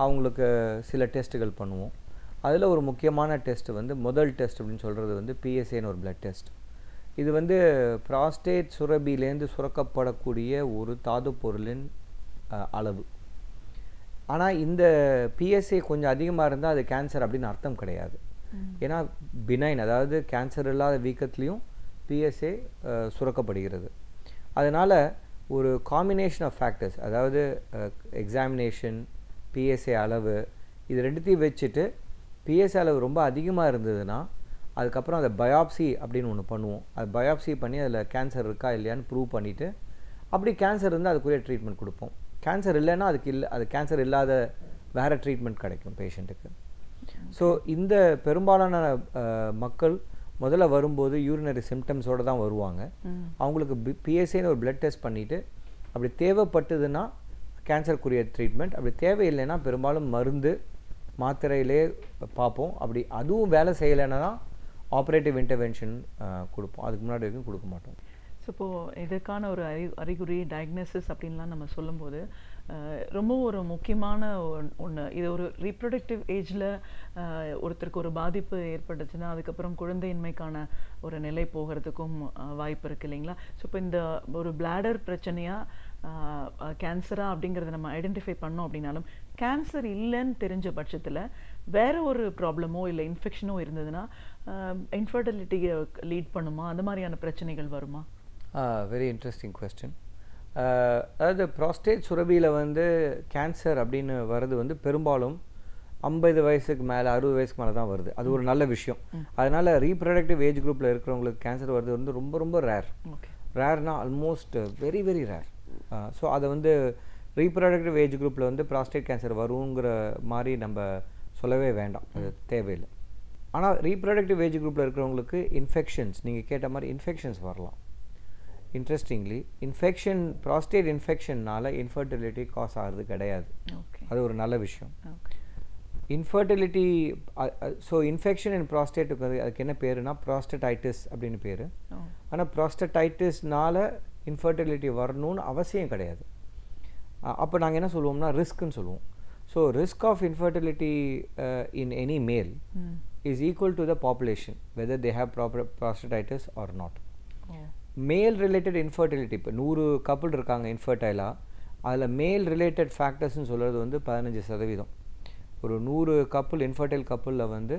அவங்களுக்கு சில டெஸ்ட்டுகள் பண்ணுவோம். அதில் ஒரு முக்கியமான டெஸ்ட் வந்து முதல் டெஸ்ட் அப்படின்னு சொல்கிறது வந்து பிஎஸ்ஏன்னு ஒரு பிளட் டெஸ்ட். இது வந்து ப்ராஸ்டேட் சுரப்பிலேருந்து சுரக்கப்படக்கூடிய ஒரு தாது பொருளின் அளவு. ஆனால் இந்த பிஎஸ்ஏ கொஞ்சம் அதிகமாக இருந்தால் அது கேன்சர் அப்படின்னு அர்த்தம் கிடையாது. ஏன்னா பினைன், அதாவது கேன்சர் இல்லாத வீக்கத்துலேயும் பிஎஸ்ஏ சுரக்கப்படுகிறது. அதனால் ஒரு காம்பினேஷன் ஆஃப் ஃபேக்டர்ஸ், அதாவது எக்ஸாமினேஷன், பிஎஸ்ஏ அளவு, இது ரெண்டுத்தையும் வச்சுட்டு பிஎஸ்ஏ அளவு ரொம்ப அதிகமாக இருந்ததுன்னா அதுக்கப்புறம் அதை பயாப்சி அப்படின்னு ஒன்று பண்ணுவோம். அது பயாப்சி பண்ணி அதில் கேன்சர் இருக்கா இல்லையான்னு ப்ரூவ் பண்ணிவிட்டு, அப்படி கேன்சர் இருந்தால் அதுக்குரிய ட்ரீட்மெண்ட் கொடுப்போம். கேன்சர் இல்லைன்னா அது கேன்சர் இல்லாத வேறு ட்ரீட்மெண்ட் கிடைக்கும் பேஷண்ட்டுக்கு. ஸோ இந்த பெரும்பாலான மக்கள் முதல்ல வரும்போது யூரினரி சிம்டம்ஸோடு தான் வருவாங்க. அவங்களுக்கு பிஎஸ்ஏன்னு ஒரு பிளட் டெஸ்ட் பண்ணிவிட்டு அப்படி தேவைப்பட்டதுன்னா கேன்சருக்குரிய ட்ரீட்மெண்ட், அப்படி தேவையில்லைன்னா பெரும்பாலும் மருந்து மாத்திரையிலே பார்ப்போம். அப்படி அதுவும் வேலை செய்யலைன்னா தான் ஆப்ரேட்டிவ் இன்டர்வென்ஷன் கொடுப்போம். அதுக்கு முன்னாடி வரைக்கும் கொடுக்க மாட்டோம். ஸோ இப்போது இதற்கான ஒரு அறிகுறி டயக்னோசிஸ் அப்படின்லாம் நம்ம சொல்லும்போது ரொம்ப ஒரு முக்கியமான ஒன்று, இது ஒரு ரீப்ரொடக்டிவ் ஏஜில் ஒருத்தருக்கு ஒரு பாதிப்பு ஏற்பட்டுச்சுன்னா அதுக்கப்புறம் குழந்தையின்மைக்கான ஒரு நிலை போகிறதுக்கும் வாய்ப்பு இருக்குது இல்லைங்களா? ஸோ இப்போ இந்த ஒரு பிளாடர் பிரச்சனையாக கேன்சரா அப்படிங்கிறத நம்ம ஐடென்டிஃபை பண்ணோம் அப்படின்னாலும், கேன்சர் இல்லைன்னு தெரிஞ்ச பட்சத்தில் வேறு ஒரு ப்ராப்ளமோ இல்லை இன்ஃபெக்ஷனோ இருந்ததுன்னா இன்ஃபர்டிலிட்டியை லீட் பண்ணுமா? அந்த மாதிரியான பிரச்சனைகள் வருமா? Very interesting question. அதாவது ப்ராஸ்டேட் சுரபியில் வந்து கேன்சர் அப்படின்னு வர்றது வந்து பெரும்பாலும் 50 வயசுக்கு மேலே 60 வயசுக்கு மேலே தான் வருது. அது ஒரு நல்ல விஷயம். அதனால் ரீப்ரொடக்டிவ் ஏஜ் குரூப்பில் இருக்கிறவங்களுக்கு கேன்சர் வருது வந்து ரொம்ப ரொம்ப ரேர்னா almost very very rare. So அதை வந்து ரீப்ரொடக்டிவ் ஏஜ் குரூப்பில் வந்து ப்ராஸ்டேட் கேன்சர் வருங்கிற மாதிரி நம்ம சொல்லவே வேண்டாம், அது தேவையில்லை. ஆனால் ரீப்ரொடக்டிவ் ஏஜ் குரூப்பில் இருக்கிறவங்களுக்கு இன்ஃபெக்ஷன்ஸ், நீங்கள் கேட்ட மாதிரி இன்ஃபெக்ஷன்ஸ் வரலாம். இன்ட்ரெஸ்டிங்லி ப்ராஸ்டேட் இன்ஃபெக்ஷன்னால் இன்ஃபர்டிலிட்டி காஸ் ஆகிறது கிடையாது. அது ஒரு நல்ல விஷயம். இன்ஃபர்டிலிட்டி, ஸோ இன்ஃபெக்ஷன் இன் ப்ராஸ்டேட்டுக்கு வந்து அதுக்கு என்ன பேருனா ப்ராஸ்டடைட்டிஸ் அப்படின்னு பேர். ஆனால் ப்ராஸ்டடைட்டிஸ்னால் இன்ஃபர்டிலிட்டி வரணும்னு அவசியம் கிடையாது. அப்போ நாங்கள் என்ன சொல்லுவோம்னா ரிஸ்க்குன்னு சொல்லுவோம். So risk of infertility in any male is equal to the population whether they have prostatitis or not. Male related infertility, இப்போ 100 கப்புள் இருக்காங்க இன்ஃபர்டைலாக, அதில் மேல் ரிலேட்டட் ஃபேக்டர்ஸ்ன்னு சொல்கிறது வந்து 15%. ஒரு 100 கப்புள் இன்ஃபர்டைல் கப்புளில் வந்து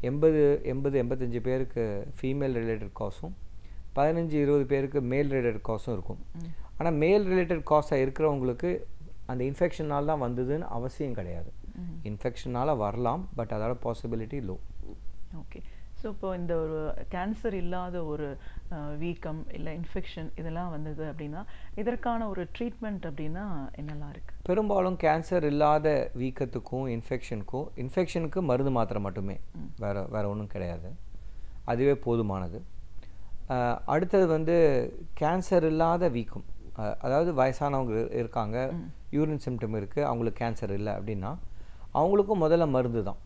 80-85 பேருக்கு ஃபீமேல் ரிலேட்டட் காசும் 15-20 பேருக்கு மேல் ரிலேட்டட் காசும் இருக்கும். ஆனால் மேல் ரிலேட்டட் காசாக இருக்கிறவங்களுக்கு அந்த இன்ஃபெக்ஷனால் தான் வந்ததுன்னு அவசியம் கிடையாது. இன்ஃபெக்ஷனால் வரலாம், பட் அதோட பாசிபிலிட்டி லோ. ஓகே. ஸோ இப்போ இந்த ஒரு கேன்சர் இல்லாத ஒரு வீக்கம் இல்லை இன்ஃபெக்ஷன் இதெல்லாம் வந்தது அப்படின்னா இதற்கான ஒரு ட்ரீட்மெண்ட் அப்படின்னா என்னெல்லாம் இருக்குது? பெரும்பாலும் கேன்சர் இல்லாத வீக்கத்துக்கும் இன்ஃபெக்ஷனுக்கு மருந்து மாத்திரை மட்டுமே, வேறு ஒன்றும் கிடையாது, அதுவே போதுமானது. அடுத்தது வந்து கேன்சர் இல்லாத வீக்கம், அதாவது வயசானவங்க இருக்காங்க, யூரின் சிம்டம் இருக்குது, அவங்களுக்கு கேன்சர் இல்லை அப்படின்னா அவங்களுக்கும் முதல்ல மருந்து தான்.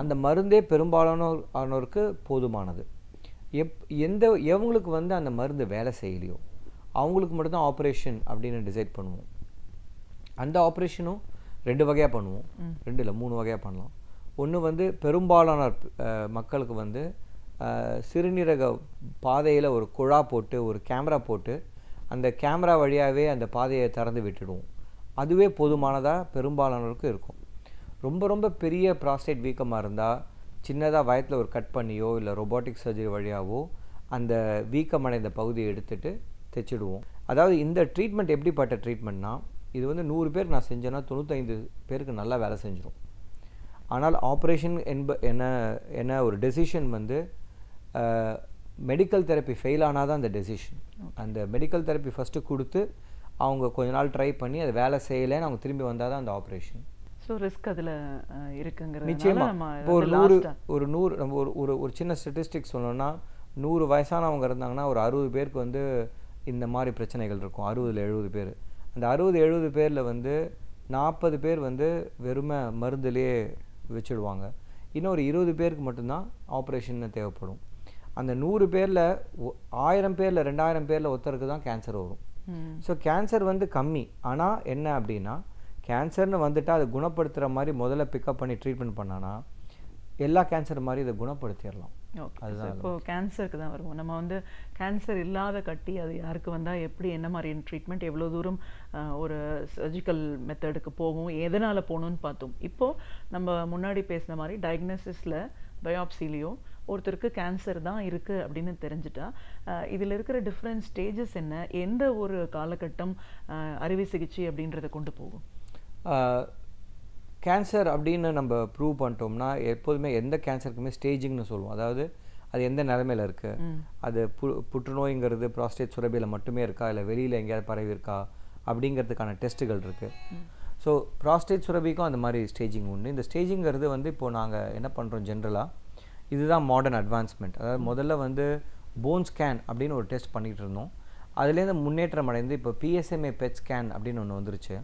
அந்த மருந்தே பெரும்பாலானோருக்கு போதுமானது. எவங்களுக்கு வந்து அந்த மருந்து வேலை செய்யலையோ அவங்களுக்கு மட்டும்தான் ஆப்ரேஷன் அப்படின்னு டிசைட் பண்ணுவோம். அந்த ஆப்ரேஷனும் 2 வகையாக பண்ணுவோம், 2 இல்லை 3 வகையாக பண்ணலாம். ஒன்று வந்து பெரும்பாலான மக்களுக்கு வந்து சிறுநீரக பாதையில் ஒரு குழா போட்டு ஒரு கேமரா போட்டு அந்த கேமரா வழியாகவே அந்த பாதையை திறந்து விட்டுடுவோம். அதுவே போதுமானதாக பெரும்பாலானவருக்கு இருக்கும். ரொம்ப ரொம்ப பெரிய ப்ராஸ்டேட் வீக்கமாக இருந்தால் சின்னதாக வயத்தில் ஒரு கட் பண்ணியோ இல்லை ரொபோட்டிக் சர்ஜரி வழியாவோ அந்த வீக்கமடைந்த பகுதியை எடுத்துகிட்டு தைச்சிடுவோம். அதாவது இந்த ட்ரீட்மெண்ட் எப்படிப்பட்ட ட்ரீட்மெண்ட்னா, இது வந்து 100 பேருக்கு நான் செஞ்சேன்னா 95 பேருக்கு நல்லா வேலை செஞ்சிடும். ஆனால் ஆப்ரேஷன் என்ன ஒரு டெசிஷன் வந்து மெடிக்கல் தெரப்பி ஃபெயில் ஆனால் தான் அந்த டெசிஷன். அந்த மெடிக்கல் தெரப்பி ஃபஸ்ட்டு கொடுத்து அவங்க கொஞ்ச நாள் ட்ரை பண்ணி அது வேலை செய்யலைன்னு அவங்க திரும்பி வந்தால் தான் அந்த ஆப்ரேஷன். ஸோ ரிஸ்க் அதில் இருக்குங்கிறது நிச்சயமாக. இப்போ ஒரு 100 நம்ம ஒரு சின்ன ஸ்டட்டிஸ்டிக்ஸ் சொல்லணும்னா 100 வயசானவங்க இருந்தாங்கன்னா ஒரு 60 பேருக்கு வந்து இந்த மாதிரி பிரச்சனைகள் இருக்கும். 60-70 பேர். அந்த 60-70 பேரில் வந்து 40 பேர் வந்து வெறுமை மருந்துலேயே வச்சுடுவாங்க. இன்னும் ஒரு 20 பேருக்கு மட்டும்தான் ஆப்ரேஷன் தேவைப்படும். அந்த 100 பேரில் 1000 பேரில் 2000 பேரில் ஒருத்தருக்கு தான் கேன்சர் வரும். ஸோ கேன்சர் வந்து கம்மி. ஆனால் என்ன அப்படின்னா, கேன்சர்னு வந்துட்டால் அதை குணப்படுத்துகிற மாதிரி முதல்ல பிக்கப் பண்ணி ட்ரீட்மெண்ட் பண்ணானா எல்லா கேன்சர் மாதிரி இதை குணப்படுத்திடலாம். அதுதான் இப்போ கேன்சருக்கு தான் வருவோம். நம்ம வந்து கேன்சர் இல்லாத கட்டி அது யாருக்கு வந்தால் எப்படி என்ன மாதிரியான ட்ரீட்மெண்ட் எவ்வளோ தூரம் ஒரு சர்ஜிக்கல் மெத்தடுக்கு போகும், எதனால் போகணுன்னு பார்த்தோம். இப்போது நம்ம முன்னாடி பேசின மாதிரி டயக்னோசிஸில் பயாப்சிலையோ ஒருத்தருக்கு கேன்சர் தான் இருக்குது அப்படின்னு தெரிஞ்சுட்டா இதில் இருக்கிற டிஃப்ரெண்ட் ஸ்டேஜஸ் என்ன, எந்த ஒரு காலகட்டம் அறுவை சிகிச்சை அப்படின்றத கொண்டு போகும்? கேன்சர் அப்படின்னு நம்ம ப்ரூவ் பண்ணிட்டோம்னா எப்போதுமே எந்த கேன்சருக்குமே ஸ்டேஜிங்னு சொல்லுவோம். அதாவது அது எந்த நிலைமையில் இருக்குது, அது புற்றுநோய்ங்கிறது ப்ராஸ்டேட் சுரபியில் மட்டுமே இருக்கா இல்லை வெளியில் எங்கேயாவது பரவி இருக்கா அப்படிங்கிறதுக்கான டெஸ்ட்டுகள் இருக்குது. ஸோ ப்ராஸ்டேட் சுரபிக்கும் அந்த மாதிரி ஸ்டேஜிங் உண்டு. இந்த ஸ்டேஜிங்கிறது வந்து இப்போது நாங்கள் என்ன பண்ணுறோம் ஜென்ரலாக, இதுதான் மாடர்ன் அட்வான்ஸ்மெண்ட். அதாவது முதல்ல வந்து போன் ஸ்கேன் அப்படின்னு ஒரு டெஸ்ட் பண்ணிகிட்டு இருந்தோம். அதுலேருந்து முன்னேற்றம் அடைந்து இப்போ PSMA பெட் ஸ்கேன் அப்படின்னு ஒன்று வந்துருச்சு.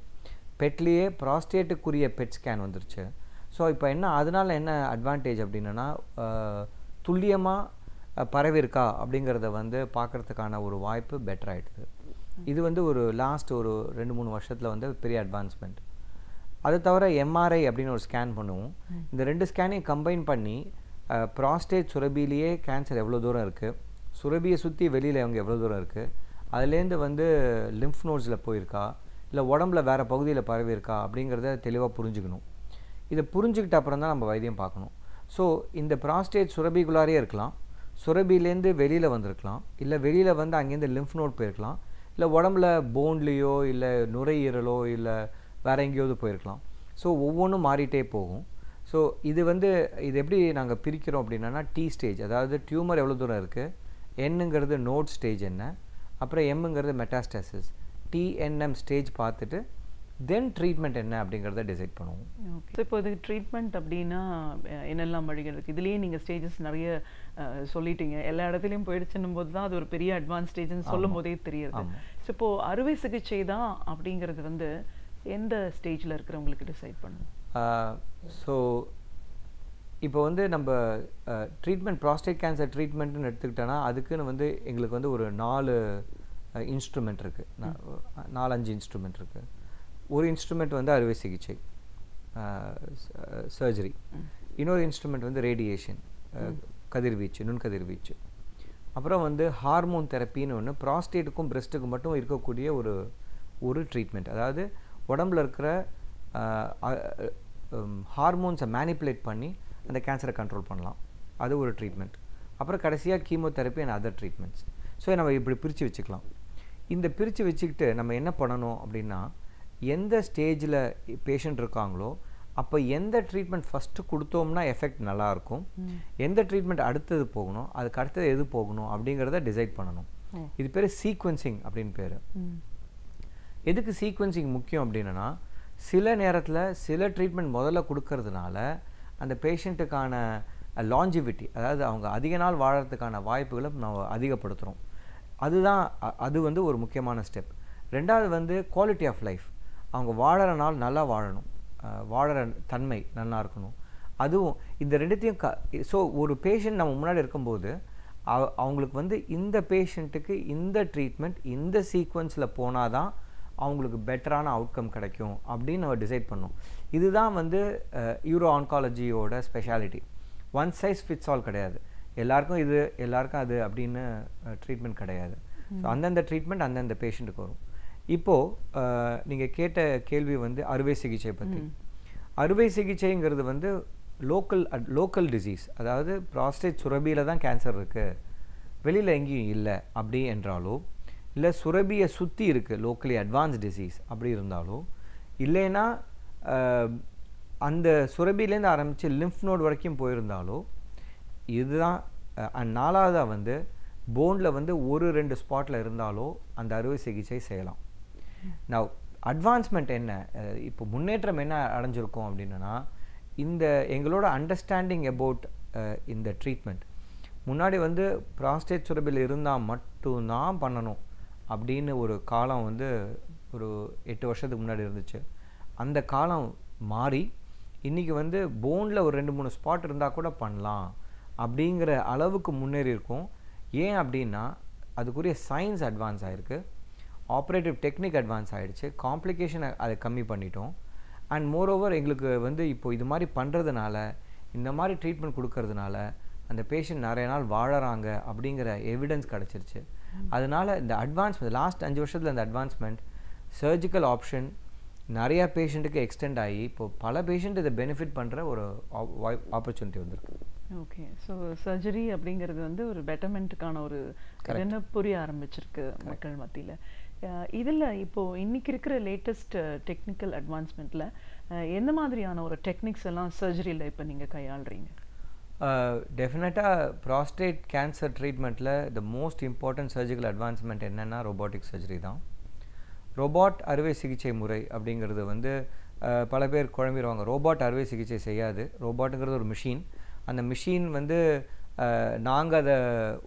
பெட்லேயே ப்ராஸ்டேட்டுக்குரிய பெட் ஸ்கேன் வந்துருச்சு. ஸோ இப்போ என்ன அதனால் என்ன அட்வான்டேஜ் அப்படின்னா, துல்லியமாக பரவிருக்கா அப்படிங்கிறத வந்து பார்க்குறதுக்கான ஒரு வாய்ப்பு பெட்டர் ஆகிடுது. இது வந்து ஒரு லாஸ்ட் ஒரு 2-3 வருஷத்தில் வந்து பெரிய அட்வான்ஸ்மெண்ட். அதை தவிர MRI அப்படின்னு ஒரு ஸ்கேன் பண்ணுவோம். இந்த 2 ஸ்கேனையும் கம்பைன் பண்ணி ப்ராஸ்டேட் சுரபிலேயே கேன்சர் எவ்வளோ தூரம் இருக்குது, சுரபியை சுற்றி வெளியில் அவங்க எவ்வளோ தூரம் இருக்குது, அதுலேருந்து வந்து லிம்ஃப் நோட்ஸில் போயிருக்கா இல்லை உடம்புல வேறு பகுதியில் பரவி இருக்கா அப்படிங்கிறத தெளிவாக புரிஞ்சுக்கணும். இதை புரிஞ்சுக்கிட்ட அப்புறம் தான் நம்ம வைத்தியம் பார்க்கணும். ஸோ இந்த ப்ராஸ்டேட் சுரபிக்குள்ளாரே இருக்கலாம், சுரபிலேருந்து வெளியில் வந்திருக்கலாம், இல்லை வெளியில் வந்து அங்கேருந்து லிம்ஃப் நோட் போயிருக்கலாம், இல்லை உடம்புல போன்லேயோ இல்லை நுரையீரலோ இல்லை வேறு எங்கேயாவது போயிருக்கலாம். ஸோ ஒவ்வொன்றும் மாறிட்டே போகும். ஸோ இது எப்படி நாங்கள் பிரிக்கிறோம் அப்படின்னா, T ஸ்டேஜ், அதாவது டியூமர் எவ்வளோ தூரம் இருக்குது, Nங்கிறது நோட் ஸ்டேஜ் என்ன, அப்புறம் Mங்கிறது மெட்டாஸ்டாசிஸ், TNM ஸ்டேஜ் பார்த்துட்டு தென் ட்ரீட்மெண்ட் என்ன அப்படிங்கிறத டிசைட் பண்ணுவோம். ஓகே. ஸோ இப்போ இதுக்கு ட்ரீட்மெண்ட் அப்படின்னா என்னெல்லாம் வழிகள் இருக்குது? இதுலேயே நீங்கள் ஸ்டேஜஸ் நிறைய சொல்லிட்டீங்க. எல்லா இடத்துலையும் போயிடுச்சுன்னும் போது தான் அது ஒரு பெரிய அட்வான்ஸ் ஸ்டேஜ்னு சொல்லும் போதே தெரியுது. ஸோ இப்போது அறுவை சிகிச்சை தான் அப்படிங்கிறது வந்து எந்த ஸ்டேஜில் இருக்கிறவங்களுக்கு டிசைட் பண்ணும்? ஸோ இப்போ வந்து நம்ம ட்ரீட்மெண்ட் ப்ராஸ்டேட் கேன்சர் ட்ரீட்மெண்ட்னு எடுத்துக்கிட்டோன்னா அதுக்குன்னு வந்து எங்களுக்கு வந்து ஒரு 4 இன்ஸ்ட்ருமெண்ட் இருக்குது, 4-5 இன்ஸ்ட்ருமெண்ட் இருக்குது. ஒரு இன்ஸ்ட்ருமெண்ட் வந்து அறுவை சிகிச்சை சர்ஜரி, இன்னொரு இன்ஸ்ட்ருமெண்ட் வந்து ரேடியேஷன் கதிர்வீச்சு, நுண்கதிர்வீச்சு, அப்புறம் வந்து ஹார்மோன் தெரப்பின்னு ஒன்று ப்ராஸ்டேட்டுக்கும் பிரெஸ்ட்டுக்கும் மட்டும் இருக்கக்கூடிய ஒரு ட்ரீட்மெண்ட். அதாவது உடம்புல இருக்கிற ஹார்மோன்ஸை மேனிப்புலேட் பண்ணி அந்த கேன்சரை கண்ட்ரோல் பண்ணலாம், அது ஒரு ட்ரீட்மெண்ட். அப்புறம் கடைசியாக chemotherapy and other treatments. So நம்ம இப்படி பிரித்து வச்சுக்கலாம். இந்த பிரித்து வச்சுக்கிட்டு நம்ம என்ன பண்ணணும் அப்படின்னா, எந்த ஸ்டேஜில் பேஷண்ட் இருக்காங்களோ அப்போ எந்த ட்ரீட்மெண்ட் ஃபஸ்ட்டு கொடுத்தோம்னா எஃபெக்ட் நல்லாயிருக்கும், எந்த ட்ரீட்மெண்ட் அடுத்தது போகணும், அதுக்கு அடுத்தது எது போகணும் அப்படிங்கிறத டிசைட் பண்ணணும். இது பேர் சீக்வன்சிங் அப்படின்னு பேர். எதுக்கு சீக்வன்சிங் முக்கியம் அப்படின்னா, சில நேரத்தில் சில ட்ரீட்மெண்ட் முதல்ல கொடுக்கறதுனால அந்த பேஷண்ட்டுக்கான லாஞ்சிவிட்டி, அதாவது அவங்க அதிக நாள் வாழறதுக்கான வாய்ப்புகளை நம்ம அதிகப்படுத்துகிறோம். அது வந்து ஒரு முக்கியமான ஸ்டெப். ரெண்டாவது வந்து குவாலிட்டி ஆஃப் லைஃப், அவங்க வாழற நாள் நல்லா வாழணும், வாழற தன்மை நல்லா இருக்கணும். அதுவும் இந்த ரெண்டுத்தையும் ஸோ ஒரு பேஷண்ட் நம்ம முன்னாடி இருக்கும்போது அவங்களுக்கு வந்து இந்த பேஷண்ட்டுக்கு இந்த ட்ரீட்மெண்ட் இந்த சீக்வன்ஸில் போனால் தான் அவங்களுக்கு பெட்டரான அவுட்கம் கிடைக்கும் அப்படின்னு நம்ம டிசைட் பண்ணோம். இதுதான் வந்து யூரோ ஆன்காலஜியோட speciality. One size fits all கிடையாது, எல்லாருக்கும் இது எல்லாருக்கும் அது அப்படின்னு ட்ரீட்மெண்ட் கிடையாது. ஸோ அந்தந்த ட்ரீட்மெண்ட் அந்தந்த பேஷண்ட்டுக்கு வரும். இப்போது நீங்கள் கேட்ட கேள்வி வந்து அறுவை சிகிச்சை பற்றி. அறுவை சிகிச்சைங்கிறது வந்து லோக்கல் டிசீஸ், அதாவது ப்ராஸ்டேட் சுரபியில் தான் கேன்சர் இருக்குது, வெளியில் எங்கேயும் இல்லை அப்படி என்றாலோ, இல்லை சுரபியை சுற்றி இருக்குது லோக்கலி அட்வான்ஸ் டிசீஸ் அப்படி இருந்தாலோ, இல்லைன்னா அந்த சுரபிலேருந்து ஆரம்பித்து லிம்ஃப் நோட் வரைக்கும் போயிருந்தாலோ, இதுதான். நாலாவதாக வந்து போனில் வந்து 1-2 ஸ்பாட்டில் இருந்தாலோ அந்த அறுவை சிகிச்சை செய்யலாம். நான் அட்வான்ஸ்மெண்ட் என்ன, இப்போ முன்னேற்றம் என்ன அடைஞ்சிருக்கோம் அப்படின்னா, இந்த எங்களோட அண்டர்ஸ்டாண்டிங் அபவுட் இந்த ட்ரீட்மெண்ட். முன்னாடி வந்து ப்ராஸ்டேட் சுரபியில் இருந்தால் மட்டும்தான் பண்ணணும் அப்படின்னு ஒரு காலம் வந்து ஒரு 8 வருஷத்துக்கு முன்னாடி இருந்துச்சு. அந்த காலம் மாறி இன்றைக்கி வந்து போனில் ஒரு 2-3 ஸ்பாட் இருந்தால் கூட பண்ணலாம் அப்படிங்கிற அளவுக்கு முன்னேறி இருக்கும். ஏன் அப்படின்னா அதுக்குரிய சயின்ஸ் அட்வான்ஸ் ஆகிருக்கு, ஆப்ரேட்டிவ் டெக்னிக் அட்வான்ஸ் ஆகிடுச்சு, காம்ப்ளிகேஷனை அதை கம்மி பண்ணிட்டோம். அண்ட் மோரோவர் எங்களுக்கு வந்து இப்போ இது மாதிரி பண்ணுறதுனால, இந்த மாதிரி ட்ரீட்மெண்ட் கொடுக்கறதுனால அந்த பேஷண்ட் நிறைய நாள் வாழறாங்க அப்படிங்கிற எவிடன்ஸ் கிடச்சிருச்சு. அதனால் இந்த அட்வான்ஸ்மெண்ட் லாஸ்ட் 5 வருஷத்தில் இந்த அட்வான்ஸ்மெண்ட் சர்ஜிக்கல் ஆப்ஷன் நிறையா பேஷண்ட்டுக்கு எக்ஸ்டெண்ட் ஆகி இப்போது பல பேஷண்ட் இதை பெனிஃபிட் பண்ணுற ஒரு ஆப்பர்ச்சுனிட்டி வந்திருக்கு. ஓகே, ஸோ சர்ஜரி அப்படிங்கிறது வந்து ஒரு பெட்டர்மெண்ட்டுக்கான ஒரு என்ன புரிய ஆரம்பிச்சிருக்கு மக்கள் மத்தியில். இதில் இப்போது இன்றைக்கி இருக்கிற லேட்டஸ்ட் டெக்னிக்கல் அட்வான்ஸ்மெண்ட்டில் எந்த மாதிரியான ஒரு டெக்னிக்ஸ் எல்லாம் சர்ஜரியில் இப்போ நீங்கள் கையாளுறீங்க? டெஃபினட்டாக ப்ராஸ்டேட் கேன்சர் ட்ரீட்மெண்ட்டில் the most important surgical advancement என்னென்னா ரோபோட்டிக் சர்ஜரி தான். ரோபாட் அறுவை சிகிச்சை முறை அப்படிங்கிறது வந்து பல பேர் குழம்பிடுவாங்க. ரோபாட் அறுவை சிகிச்சை செய்யாது. ரோபாட்டுங்கிறது ஒரு மிஷின். அந்த மிஷின் வந்து நாங்கள் அதை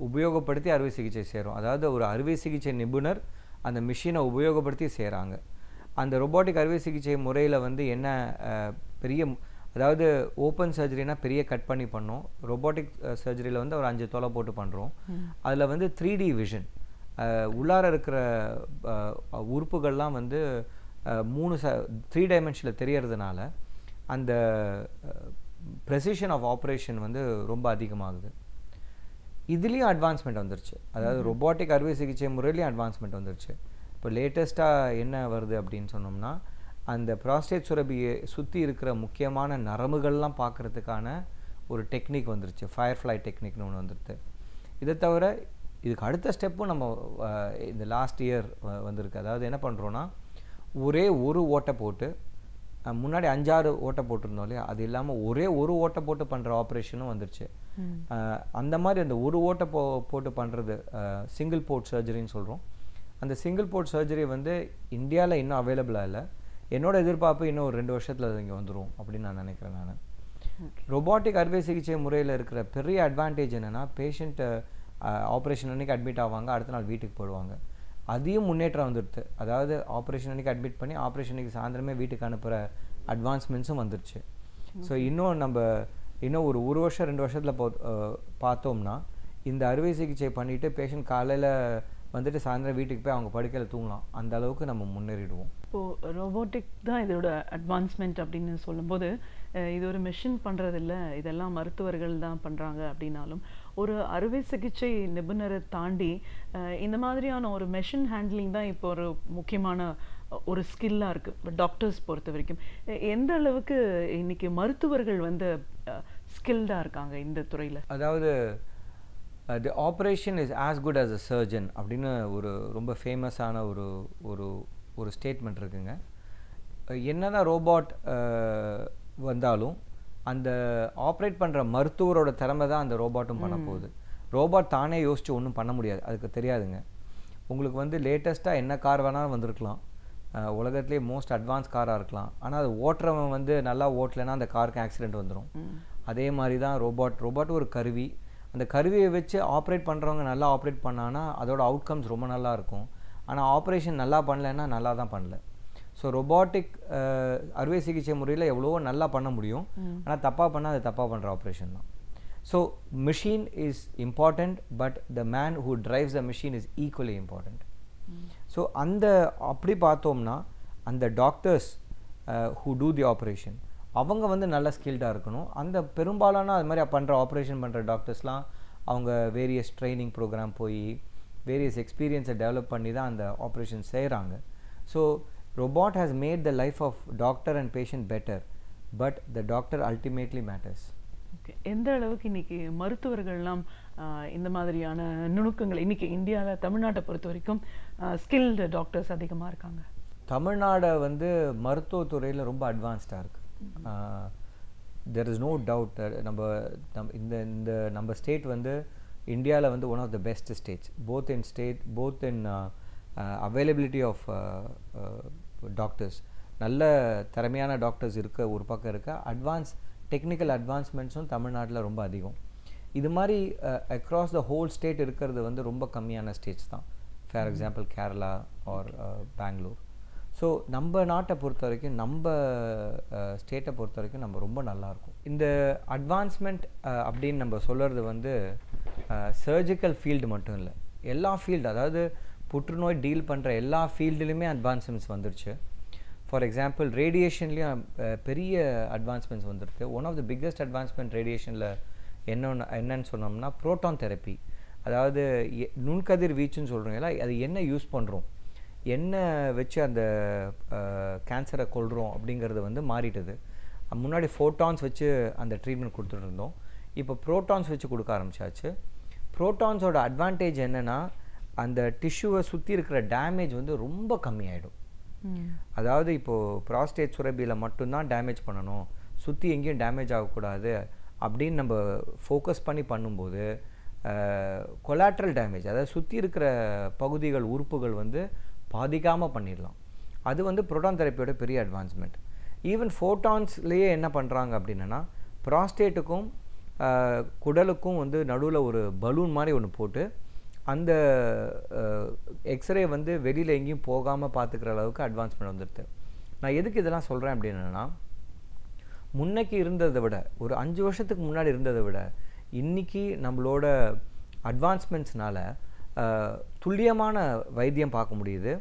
உபயோகப்படுத்தி அறுவை சிகிச்சை செய்கிறோம். அதாவது ஒரு அறுவை சிகிச்சை நிபுணர் அந்த மிஷினை உபயோகப்படுத்தி செய்கிறாங்க. அந்த ரோபாட்டிக் அறுவை சிகிச்சை முறையில் வந்து என்ன பெரிய, அதாவது ஓப்பன் சர்ஜரினா பெரிய கட் பண்ணி பண்ணோம். ரோபாட்டிக் சர்ஜரியில் வந்து ஒரு 5 தொலை போட்டு பண்ணுறோம். அதில் வந்து 3D விஷன், உள்ளார இருக்கிற உறுப்புகள்லாம் வந்து 3 டைமென்ஷனில் தெரியறதுனால அந்த ப்ரெசிஷன் ஆஃப் ஆப்ரேஷன் வந்து ரொம்ப அதிகமாகுது. இதுலேயும் அட்வான்ஸ்மெண்ட் வந்துருச்சு. அதாவது ரோபாட்டிக் அறுவை சிகிச்சை முறையிலையும் அட்வான்ஸ்மெண்ட் வந்துருச்சு. இப்போ லேட்டஸ்ட்டாக என்ன வருது அப்படின்னு சொன்னோம்னா, அந்த ப்ராஸ்டேட் சுரபியை சுற்றி இருக்கிற முக்கியமான நரம்புகள்லாம் பார்க்குறதுக்கான ஒரு டெக்னிக் வந்துருச்சு. ஃபயர்ஃப்ளை டெக்னிக்னு ஒன்று வந்துடுது. இதை தவிர இதுக்கு அடுத்த ஸ்டெப்பும் நம்ம இந்த லாஸ்ட் இயர் வந்திருக்கு. அதாவது என்ன பண்ணுறோன்னா, ஒரே ஒரு ஓட்டை போட்டு, முன்னாடி 5-6 ஓட்டை போட்டிருந்தோம் இல்லையா, அது இல்லாமல் ஒரே ஒரு ஓட்டை போட்டு பண்ணுற ஆப்ரேஷனும் வந்துருச்சு. அந்த மாதிரி அந்த ஒரு ஓட்டை போட்டு பண்ணுறது சிங்கிள் போர்ட் சர்ஜரின்னு சொல்கிறோம். அந்த சிங்கிள் போர்ட் சர்ஜரி வந்து இந்தியாவில் இன்னும் அவைலபிளாக இல்லை. என்னோட எதிர்பார்ப்பு இன்னும் ஒரு 2 வருஷத்தில் அது இங்கே வந்துடும் அப்படின்னு நான் நினைக்கிறேன். நான் ரோபாட்டிக் அறுவை சிகிச்சை முறையில் இருக்கிற பெரிய அட்வான்டேஜ் என்னென்னா, பேஷண்ட்டு ஆப்ரேஷன் அன்றைக்கி அட்மிட் ஆவாங்க, அடுத்த நாள் வீட்டுக்கு போயிடுவாங்க. அதையும் முன்னேற்றம் வந்துடுது. அதாவது ஆப்ரேஷன் அன்றைக்கி அட்மிட் பண்ணி ஆப்ரேஷன் அன்றைக்கி சாயந்தரமே வீட்டுக்கு அனுப்புகிற அட்வான்ஸ்மெண்ட்ஸும் வந்துடுச்சு. ஸோ இன்னும் ஒரு 1 வருஷம் 2 வருஷத்தில் பார்த்தோம்னா இந்த அறுவை சிகிச்சை பண்ணிவிட்டு பேஷண்ட் காலையில் வந்துட்டு சாயந்தரம் வீட்டுக்கு போய் அவங்க படுக்கையில் தூங்கலாம். அந்த அளவுக்கு நம்ம முன்னேறிடுவோம். இப்போது ரோபோட்டிக் தான் இதோட அட்வான்ஸ்மெண்ட் அப்படின்னு சொல்லும்போது, இது ஒரு மிஷின் பண்ணுறதில்ல, இதெல்லாம் மருத்துவர்கள் தான் பண்ணுறாங்க அப்படின்னாலும், ஒரு அறுவை சிகிச்சை நிபுணரை தாண்டி இந்த மாதிரியான ஒரு மெஷின் ஹேண்ட்லிங் தான் இப்போ ஒரு முக்கியமான ஒரு ஸ்கில்லாக இருக்குது டாக்டர்ஸ் பொறுத்த வரைக்கும். எந்த அளவுக்கு இன்னைக்கு மருத்துவர்கள் வந்து ஸ்கில்டாக இருக்காங்க இந்த துறையில்? அதாவது தி operation is as good as a surgeon அப்படின்னு ஒரு ரொம்ப ஃபேமஸான ஒரு ஸ்டேட்மெண்ட் இருக்குங்க. என்னதான் ரோபாட் வந்தாலும் அந்த ஆப்ரேட் பண்ணுற மருத்துவரோட திறமை தான் அந்த ரோபாட்டும் பண்ண போகுது. ரோபாட் தானே யோசித்து ஒன்றும் பண்ண முடியாது, அதுக்கு தெரியாதுங்க. உங்களுக்கு வந்து லேட்டஸ்ட்டாக என்ன கார் வேணாலும் வந்திருக்கலாம், உலகத்துலேயே மோஸ்ட் அட்வான்ஸ் காராக இருக்கலாம். ஆனால் அது ஓட்டுறவன் வந்து நல்லா ஓட்டலைன்னா அந்த காருக்கு ஆக்சிடெண்ட் வந்துடும். அதே மாதிரி தான் ரோபாட் ஒரு கருவி. அந்த கருவியை வச்சு ஆப்ரேட் பண்ணுறவங்க நல்லா ஆப்ரேட் பண்ணான்னா அதோட அவுட்கம்ஸ் ரொம்ப நல்லா இருக்கும். ஆனால் ஆப்ரேஷன் நல்லா பண்ணலைன்னா நல்லா தான் பண்ணல. ஸோ ரொபாட்டிக் அறுவை சிகிச்சை முறையில் எவ்வளவோ நல்லா பண்ண முடியும், ஆனால் தப்பாக பண்ணால் அது தப்பாக பண்ணுற ஆப்ரேஷன் தான். So machine is important, but the man who drives the machine is equally important. So அப்படி பார்த்தோம்னா அந்த doctors who do the operation அவங்க வந்து நல்ல ஸ்கில்டாக இருக்கணும். அந்த பெரும்பாலான அது மாதிரி பண்ணுற ஆப்ரேஷன் பண்ணுற டாக்டர்ஸ்லாம் அவங்க வேரியஸ் ட்ரைனிங் ப்ரோக்ராம் போய் வேரியஸ் எக்ஸ்பீரியன்ஸை டெவலப் பண்ணி தான் அந்த ஆப்ரேஷன் செய்கிறாங்க. So robot has made the life of doctor and patient better, but the doctor ultimately matters. Okay, எந்த அளவுக்கு இன்னைக்கு மருத்துவர்கள்லாம் இந்த மாதிரியான நுணுக்கங்கள் இன்னைக்கு இந்தியாவில் தமிழ்நாட்டை பொறுத்த வரைக்கும் ஸ்கில்டு டாக்டர்ஸ் அதிகமாக இருக்காங்க? தமிழ்நாடு வந்து மருத்துவத்துறையில் ரொம்ப அட்வான்ஸ்டாக இருக்குது. There is no doubt. நம்ம ஸ்டேட் வந்து இந்தியாவில் வந்து one of the best states, both in availability of doctors. நல்ல திறமையான டாக்டர்ஸ் இருக்க ஒரு பக்கம் இருக்க, டெக்னிக்கல் அட்வான்ஸ்மெண்ட்ஸும் தமிழ்நாட்டில் ரொம்ப அதிகம். இது மாதிரி அக்ராஸ் த ஹோல் ஸ்டேட் இருக்கிறது வந்து ரொம்ப கம்மியான ஸ்டேட்ஸ் தான். For example Kerala or Bangalore. So நம்ம நாட்டை பொறுத்த வரைக்கும், நம்ம ஸ்டேட்டை பொறுத்த வரைக்கும் நம்ம ரொம்ப நல்லாயிருக்கும். இந்த அட்வான்ஸ்மெண்ட் அப்படின்னு நம்ம சொல்கிறது வந்து சர்ஜிக்கல் ஃபீல்டு மட்டும் இல்லை, எல்லா ஃபீல்டு, அதாவது புற்றுநோய் டீல் பண்ணுற எல்லா ஃபீல்டுலையுமே அட்வான்ஸ்மெண்ட்ஸ் வந்துருச்சு. ஃபார் எக்ஸாம்பிள் ரேடியேஷன்லேயும் பெரிய அட்வான்ஸ்மெண்ட்ஸ் வந்துருக்கு. One of the biggest advancement ரேடியேஷனில் என்னன்னு சொன்னோம்னா ப்ரோட்டான் தெரப்பி. அதாவது நுண்கதிர் வீச்சுன்னு சொல்கிறோங்களா, அது என்ன யூஸ் பண்ணுறோம், என்ன வச்சு அந்த கேன்சரை கொள்கிறோம் அப்படிங்கிறது வந்து மாறிட்டது. முன்னாடி ஃபோட்டான்ஸ் வச்சு அந்த ட்ரீட்மெண்ட் கொடுத்துட்டு இருந்தோம், இப்போ ப்ரோட்டான்ஸ் வச்சு கொடுக்க ஆரம்பிச்சாச்சு. ப்ரோட்டான்ஸோட அட்வான்டேஜ் என்னென்னா அந்த டிஷ்யூவை சுற்றி இருக்கிற டேமேஜ் வந்து ரொம்ப கம்மியாயிடும். அதாவது இப்போது ப்ராஸ்டேட் சுரபியில் மட்டும்தான் டேமேஜ் பண்ணணும், சுற்றி எங்கேயும் டேமேஜ் ஆகக்கூடாது அப்படின்னு நம்ம ஃபோக்கஸ் பண்ணி பண்ணும்போது கொலாட்ரல் டேமேஜ், அதாவது சுற்றி இருக்கிற பகுதிகள் உறுப்புகள் வந்து பாதிக்காமல் பண்ணிடலாம். அது வந்து புரோட்டான் தெரப்பியோட பெரிய அட்வான்ஸ்மெண்ட். ஈவன் ஃபோட்டான்ஸ்லேயே என்ன பண்ணுறாங்க அப்படின்னா, ப்ராஸ்டேட்டுக்கும் குடலுக்கும் வந்து நடுவில் ஒரு பலூன் மாதிரி ஒன்று போட்டு அந்த எக்ஸ்ரே வந்து வெளியில் எங்கேயும் போகாமல் பார்த்துக்கிற அளவுக்கு அட்வான்ஸ்மெண்ட் வந்துடுது. நான் எதுக்கு இதெல்லாம் சொல்கிறேன் அப்படின்னா, முன்னைக்கு இருந்ததை விட, ஒரு 5 வருஷத்துக்கு முன்னாடி இருந்ததை விட இன்றைக்கி நம்மளோட அட்வான்ஸ்மெண்ட்ஸ்னால் துல்லியமான வைத்தியம் பார்க்க முடியுது,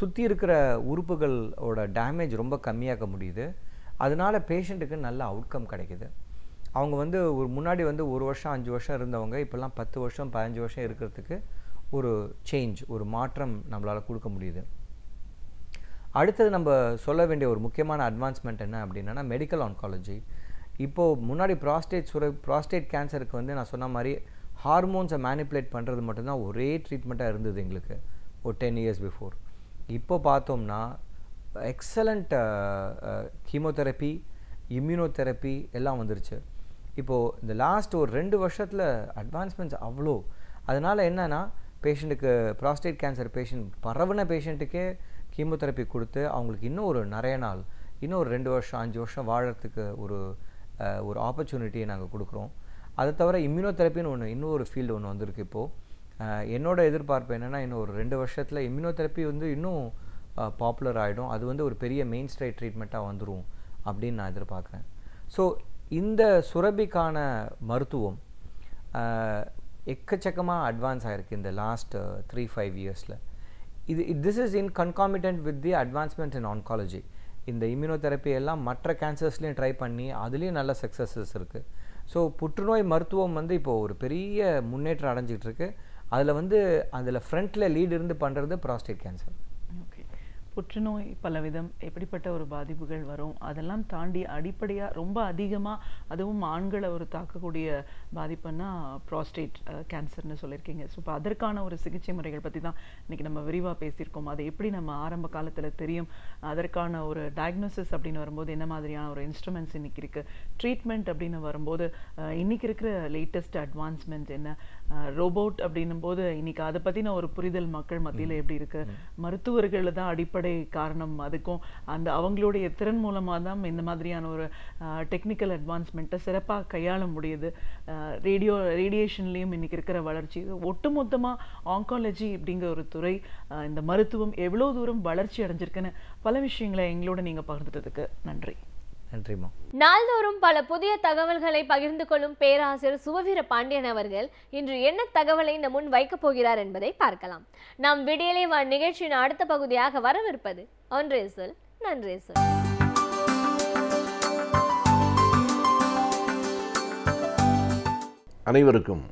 சுற்றி இருக்கிற உறுப்புகளோட டேமேஜ் ரொம்ப கம்மியாக்க முடியுது. அதனால் பேஷண்ட்டுக்கு நல்ல அவுட்கம் கிடைக்குது. அவங்க வந்து ஒரு முன்னாடி வந்து 1 வருஷம் 5 வருஷம் இருந்தவங்க இப்போல்லாம் 10 வருஷம் 15 வருஷம் இருக்கிறதுக்கு ஒரு சேஞ்ச், ஒரு மாற்றம் நம்மளால் கொடுக்க முடியுது. அடுத்தது நம்ம சொல்ல வேண்டிய ஒரு முக்கியமான அட்வான்ஸ்மெண்ட் என்ன அப்படின்னா மெடிக்கல் ஆன்காலஜி. இப்போது முன்னாடி ப்ராஸ்டேட் கேன்சருக்கு வந்து நான் சொன்ன மாதிரி ஹார்மோன்ஸை மேனிப்புலேட் பண்ணுறது மட்டும்தான் ஒரே ட்ரீட்மெண்ட்டாக இருந்தது எங்களுக்கு ஒரு 10 years பிஃபோர். இப்போ பார்த்தோம்னா எக்ஸலண்ட் கீமோதெரப்பி, இம்யூனோதெரப்பி எல்லாம் வந்துருச்சு. இப்போது இந்த லாஸ்ட் ஒரு 2 வருஷத்தில் அட்வான்ஸ்மெண்ட்ஸ் அவ்வளோ. அதனால் என்னென்னா பேஷண்ட்டுக்கு ப்ராஸ்டேட் கேன்சர் பரவின பேஷண்ட்டுக்கே கீமோதெரப்பி கொடுத்து அவங்களுக்கு இன்னும் ஒரு நிறைய நாள், இன்னும் ஒரு 2 வருஷம் 5 வருஷம் வாழறதுக்கு ஒரு ஆப்பர்ச்சுனிட்டியை நாங்கள் கொடுக்குறோம். அதை தவிர இம்யூனோதெரப்பின்னு இன்னும் ஒரு ஃபீல்டு ஒன்று வந்திருக்கு. இப்போது என்னோட எதிர்பார்ப்பு என்னென்னா, இன்னும் ஒரு 2 வருஷத்தில் இம்யூனோதெரப்பி வந்து இன்னும் பாப்புலர் ஆகிடும். அது வந்து ஒரு பெரிய மெயின் ஸ்ட்ரைட் ட்ரீட்மெண்ட்டாக வந்துடும் அப்படின்னு நான் எதிர்பார்க்குறேன். ஸோ இந்த சுரபிக்கான மருத்துவம் எக்கச்சக்கமாக அட்வான்ஸ் ஆகிருக்கு இந்த லாஸ்ட் 3-5 இயர்ஸில். This is in concomitant with the advancement in oncology. இந்த இம்யூனோதெரப்பி எல்லாம் மற்ற கேன்சர்ஸ்லேயும் ட்ரை பண்ணி அதுலேயும் நல்ல சக்ஸஸஸ் இருக்குது. ஸோ புற்றுநோய் மருத்துவம் வந்து இப்போது ஒரு பெரிய முன்னேற்றம் அடைஞ்சிட்டு இருக்கு. அதில் ஃப்ரண்ட்டில் லீடு இருந்து பண்ணுறது ப்ராஸ்டேட் கேன்சர். ஓகே, புற்றுநோய் பலவிதம் எப்படிப்பட்ட ஒரு பாதிப்புகள் வரும், அதெல்லாம் தாண்டி அடிப்படையாக ரொம்ப அதிகமாக அதுவும் ஆண்களை ஒரு தாக்கக்கூடிய பாதிப்புன்னா ப்ராஸ்டேட் கேன்சர்னு சொல்லியிருக்கீங்க. ஸோ இப்போ அதற்கான ஒரு சிகிச்சை முறைகள் பற்றி தான் இன்றைக்கி நம்ம விரிவாக பேசியிருக்கோம். அதை எப்படி நம்ம ஆரம்ப காலத்தில் தெரியும், அதற்கான ஒரு டயக்னோசிஸ் அப்படின்னு வரும்போது என்ன மாதிரியான ஒரு இன்ஸ்ட்ருமெண்ட்ஸ் இன்றைக்கி இருக்குது, ட்ரீட்மெண்ட் அப்படின்னு வரும்போது இன்றைக்கி இருக்கிற லேட்டஸ்ட் அட்வான்ஸ்மெண்ட் என்ன, ரோபோட் அப்படின்னும் போது இன்றைக்கி அதை பற்றின ஒரு புரிதல் மக்கள் மத்தியில் எப்படி இருக்குது, மருத்துவர்கள் தான் அடிப்படை காரணம், அதுக்கும் அந்த அவங்களுடைய திறன் மூலமாக தான் இந்த மாதிரியான ஒரு டெக்னிக்கல் அட்வான்ஸ்மெண்ட்டை சிறப்பாக கையாள முடியுது. ரேடியேஷன்லேயும் இன்னைக்கு இருக்கிற வளர்ச்சி, ஒட்டுமொத்தமாக ஆங்காலஜி அப்படிங்கிற ஒரு துறை, இந்த மருத்துவம் எவ்வளோ தூரம் வளர்ச்சி அடைஞ்சிருக்குன்னு பல விஷயங்களை எங்களோட நீங்கள் பகிர்ந்துட்டதுக்கு நன்றி. நன்றிமா. நாள்தோறும் பல புதிய தகவல்களை பகிர்ந்து கொள்ளும் பேராசிரியர் சுபவீர பாண்டியன் அவர்கள் இன்று என்ன தகவலை நம் முன் வைக்கப் போகிறார் என்பதை பார்க்கலாம். நாம் விடியலை வா நிகழ்ச்சியின் அடுத்த பகுதியாக வரவிருப்பது ஒன்றே சொல் நன்றே சொல். அனைவருக்கும்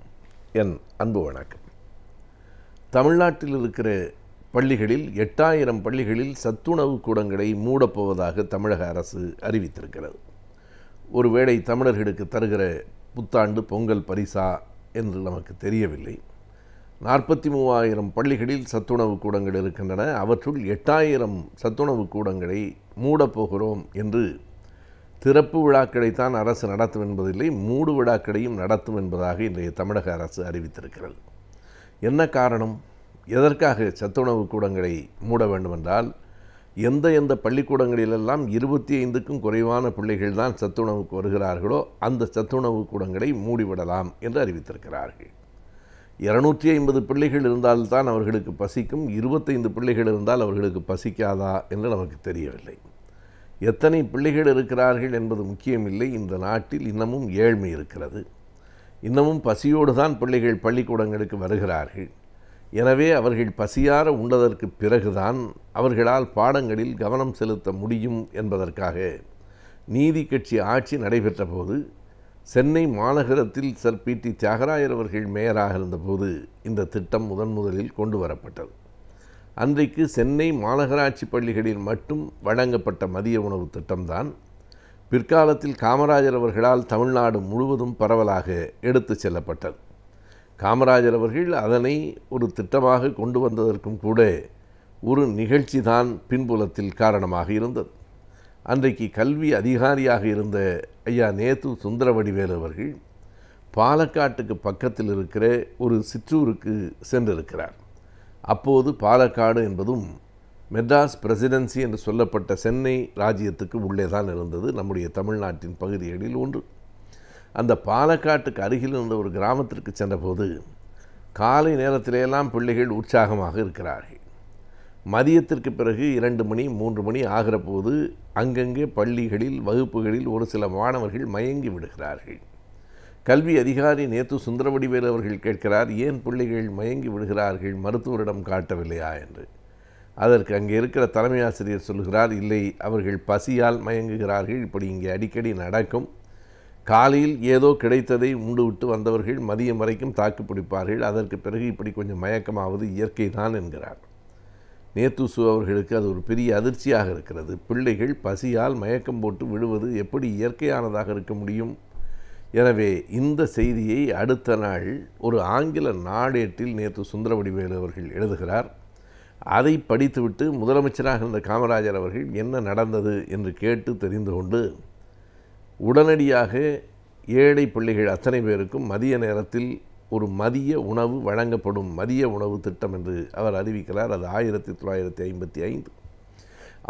என் அன்பு வணக்கம். தமிழ்நாட்டில் இருக்கிற பள்ளிகளில் 8000 பள்ளிகளில் சத்துணவு கூடங்களை மூடப்போவதாக தமிழக அரசு அறிவித்திருக்கிறது. ஒருவேளை தமிழர்களுக்கு தருகிற புத்தாண்டு பொங்கல் பரிசா என்று நமக்கு தெரியவில்லை. 43,000 பள்ளிகளில் சத்துணவு கூடங்கள் இருக்கின்றன. அவற்றுள் 8000 சத்துணவு கூடங்களை மூடப்போகிறோம் என்று திறப்பு விழாக்களைத்தான் அரசு நடத்தும் என்பதில்லை, மூடு விழாக்களையும் நடத்தும் என்பதாக இன்றைய தமிழக அரசு அறிவித்திருக்கிறது. என்ன காரணம்? எதற்காக சத்துணவு கூடங்களை மூட வேண்டுமென்றால், எந்த பள்ளிக்கூடங்களிலெல்லாம் 25க்கும் குறைவான பிள்ளைகள் தான் சத்துணவுக்கு வருகிறார்களோ அந்த சத்துணவு கூடங்களை மூடிவிடலாம் என்று அறிவித்திருக்கிறார்கள். 250 பிள்ளைகள் இருந்தால்தான் அவர்களுக்கு பசிக்கும், 25 பிள்ளைகள் இருந்தால் அவர்களுக்கு பசிக்காதா என்று நமக்கு தெரியவில்லை. எத்தனை பிள்ளைகள் இருக்கிறார்கள் என்பது முக்கியமில்லை. இந்த நாட்டில் இன்னமும் ஏழ்மை இருக்கிறது. இன்னமும் பசியோடு தான் பிள்ளைகள் பள்ளிக்கூடங்களுக்கு வருகிறார்கள். எனவே அவர்கள் பசியார உண்டதற்கு பிறகுதான் அவர்களால் பாடங்களில் கவனம் செலுத்த முடியும் என்பதற்காக நீதி கட்சி ஆட்சி நடைபெற்ற போது சென்னை மாநகரத்தில் சர் பி.டி. தியாகராயர் அவர்கள் மேயராக இருந்தபோது இந்த திட்டம் முதலில் கொண்டு வரப்பட்டது. அன்றைக்கு சென்னை மாநகராட்சி பள்ளிகளில் மட்டும் வழங்கப்பட்ட மதிய உணவு திட்டம்தான் பிற்காலத்தில் காமராஜர் அவர்களால் தமிழ்நாடு முழுவதும் பரவலாக எடுத்து செல்லப்பட்டது. காமராஜர் அவர்கள் அதனை ஒரு திட்டமாக கொண்டு வந்ததற்கும் கூட ஒரு நிகழ்ச்சி தான் பின்புலத்தில் காரணமாக இருந்தது. அன்றைக்கு கல்வி அதிகாரியாக இருந்த ஐயா நேத்து சுந்தரவடிவேலு அவர்கள் பாலக்காட்டுக்கு பக்கத்தில் இருக்கிற ஒரு சிற்றூருக்கு சென்றிருக்கிறார். அப்போது பாலக்காடு என்பதும் மெட்ராஸ் பிரசிடென்சி என்று சொல்லப்பட்ட சென்னை ராஜ்யத்துக்கு உள்ளே தான் இருந்தது, நம்முடைய தமிழ்நாட்டின் பகுதிகளில் ஒன்று. அந்த பாலக்காட்டுக்கு அருகில் இருந்த ஒரு கிராமத்திற்கு சென்றபோது காலை நேரத்திலெல்லாம் பிள்ளைகள் உற்சாகமாக இருக்கிறார்கள். மதியத்திற்கு பிறகு 2 மணி 3 மணி ஆகிற போது அங்கங்கே பள்ளிகளில் வகுப்புகளில் ஒரு சில மாணவர்கள் மயங்கி விடுகிறார்கள். கல்வி அதிகாரி நேத்து சுந்தரவடிவேலு அவர்கள் கேட்கிறார், ஏன் பிள்ளைகள் மயங்கி விடுகிறார்கள், மருத்துவரிடம் காட்டவில்லையா என்று. அதற்கு அங்கே இருக்கிற தலைமை ஆசிரியர் சொல்கிறார், இல்லை, அவர்கள் பசியால் மயங்குகிறார்கள், இப்படி இங்கே அடிக்கடி நடக்கும். காலையில் ஏதோ கிடைத்ததை உண்டு விட்டு வந்தவர்கள் மதியம் வரைக்கும் தாக்கு பிடிப்பார்கள், அதற்கு பிறகு இப்படி கொஞ்சம் மயக்கமாவது இயற்கை தான் என்கிறார். நேத்துசு அவர்களுக்கு அது ஒரு பெரிய அதிர்ச்சியாக இருக்கிறது. பிள்ளைகள் பசியால் மயக்கம் போட்டு விழுவது எப்படி இயற்கையானதாக இருக்க முடியும்? எனவே இந்த செய்தியை அடுத்த நாள் ஒரு ஆங்கில நாளேட்டில் நேத்து சுந்தரவடிவேலு அவர்கள் எழுதுகிறார். அதை படித்துவிட்டு முதலமைச்சராக இருந்த காமராஜர் அவர்கள் என்ன நடந்தது என்று கேட்டு தெரிந்து கொண்டு உடனடியாக ஏழை பிள்ளைகள் அத்தனை பேருக்கும் மதிய நேரத்தில் ஒரு மதிய உணவு வழங்கப்படும் மதிய உணவு திட்டம் என்று அவர் அறிவிக்கிறார். அது 1955.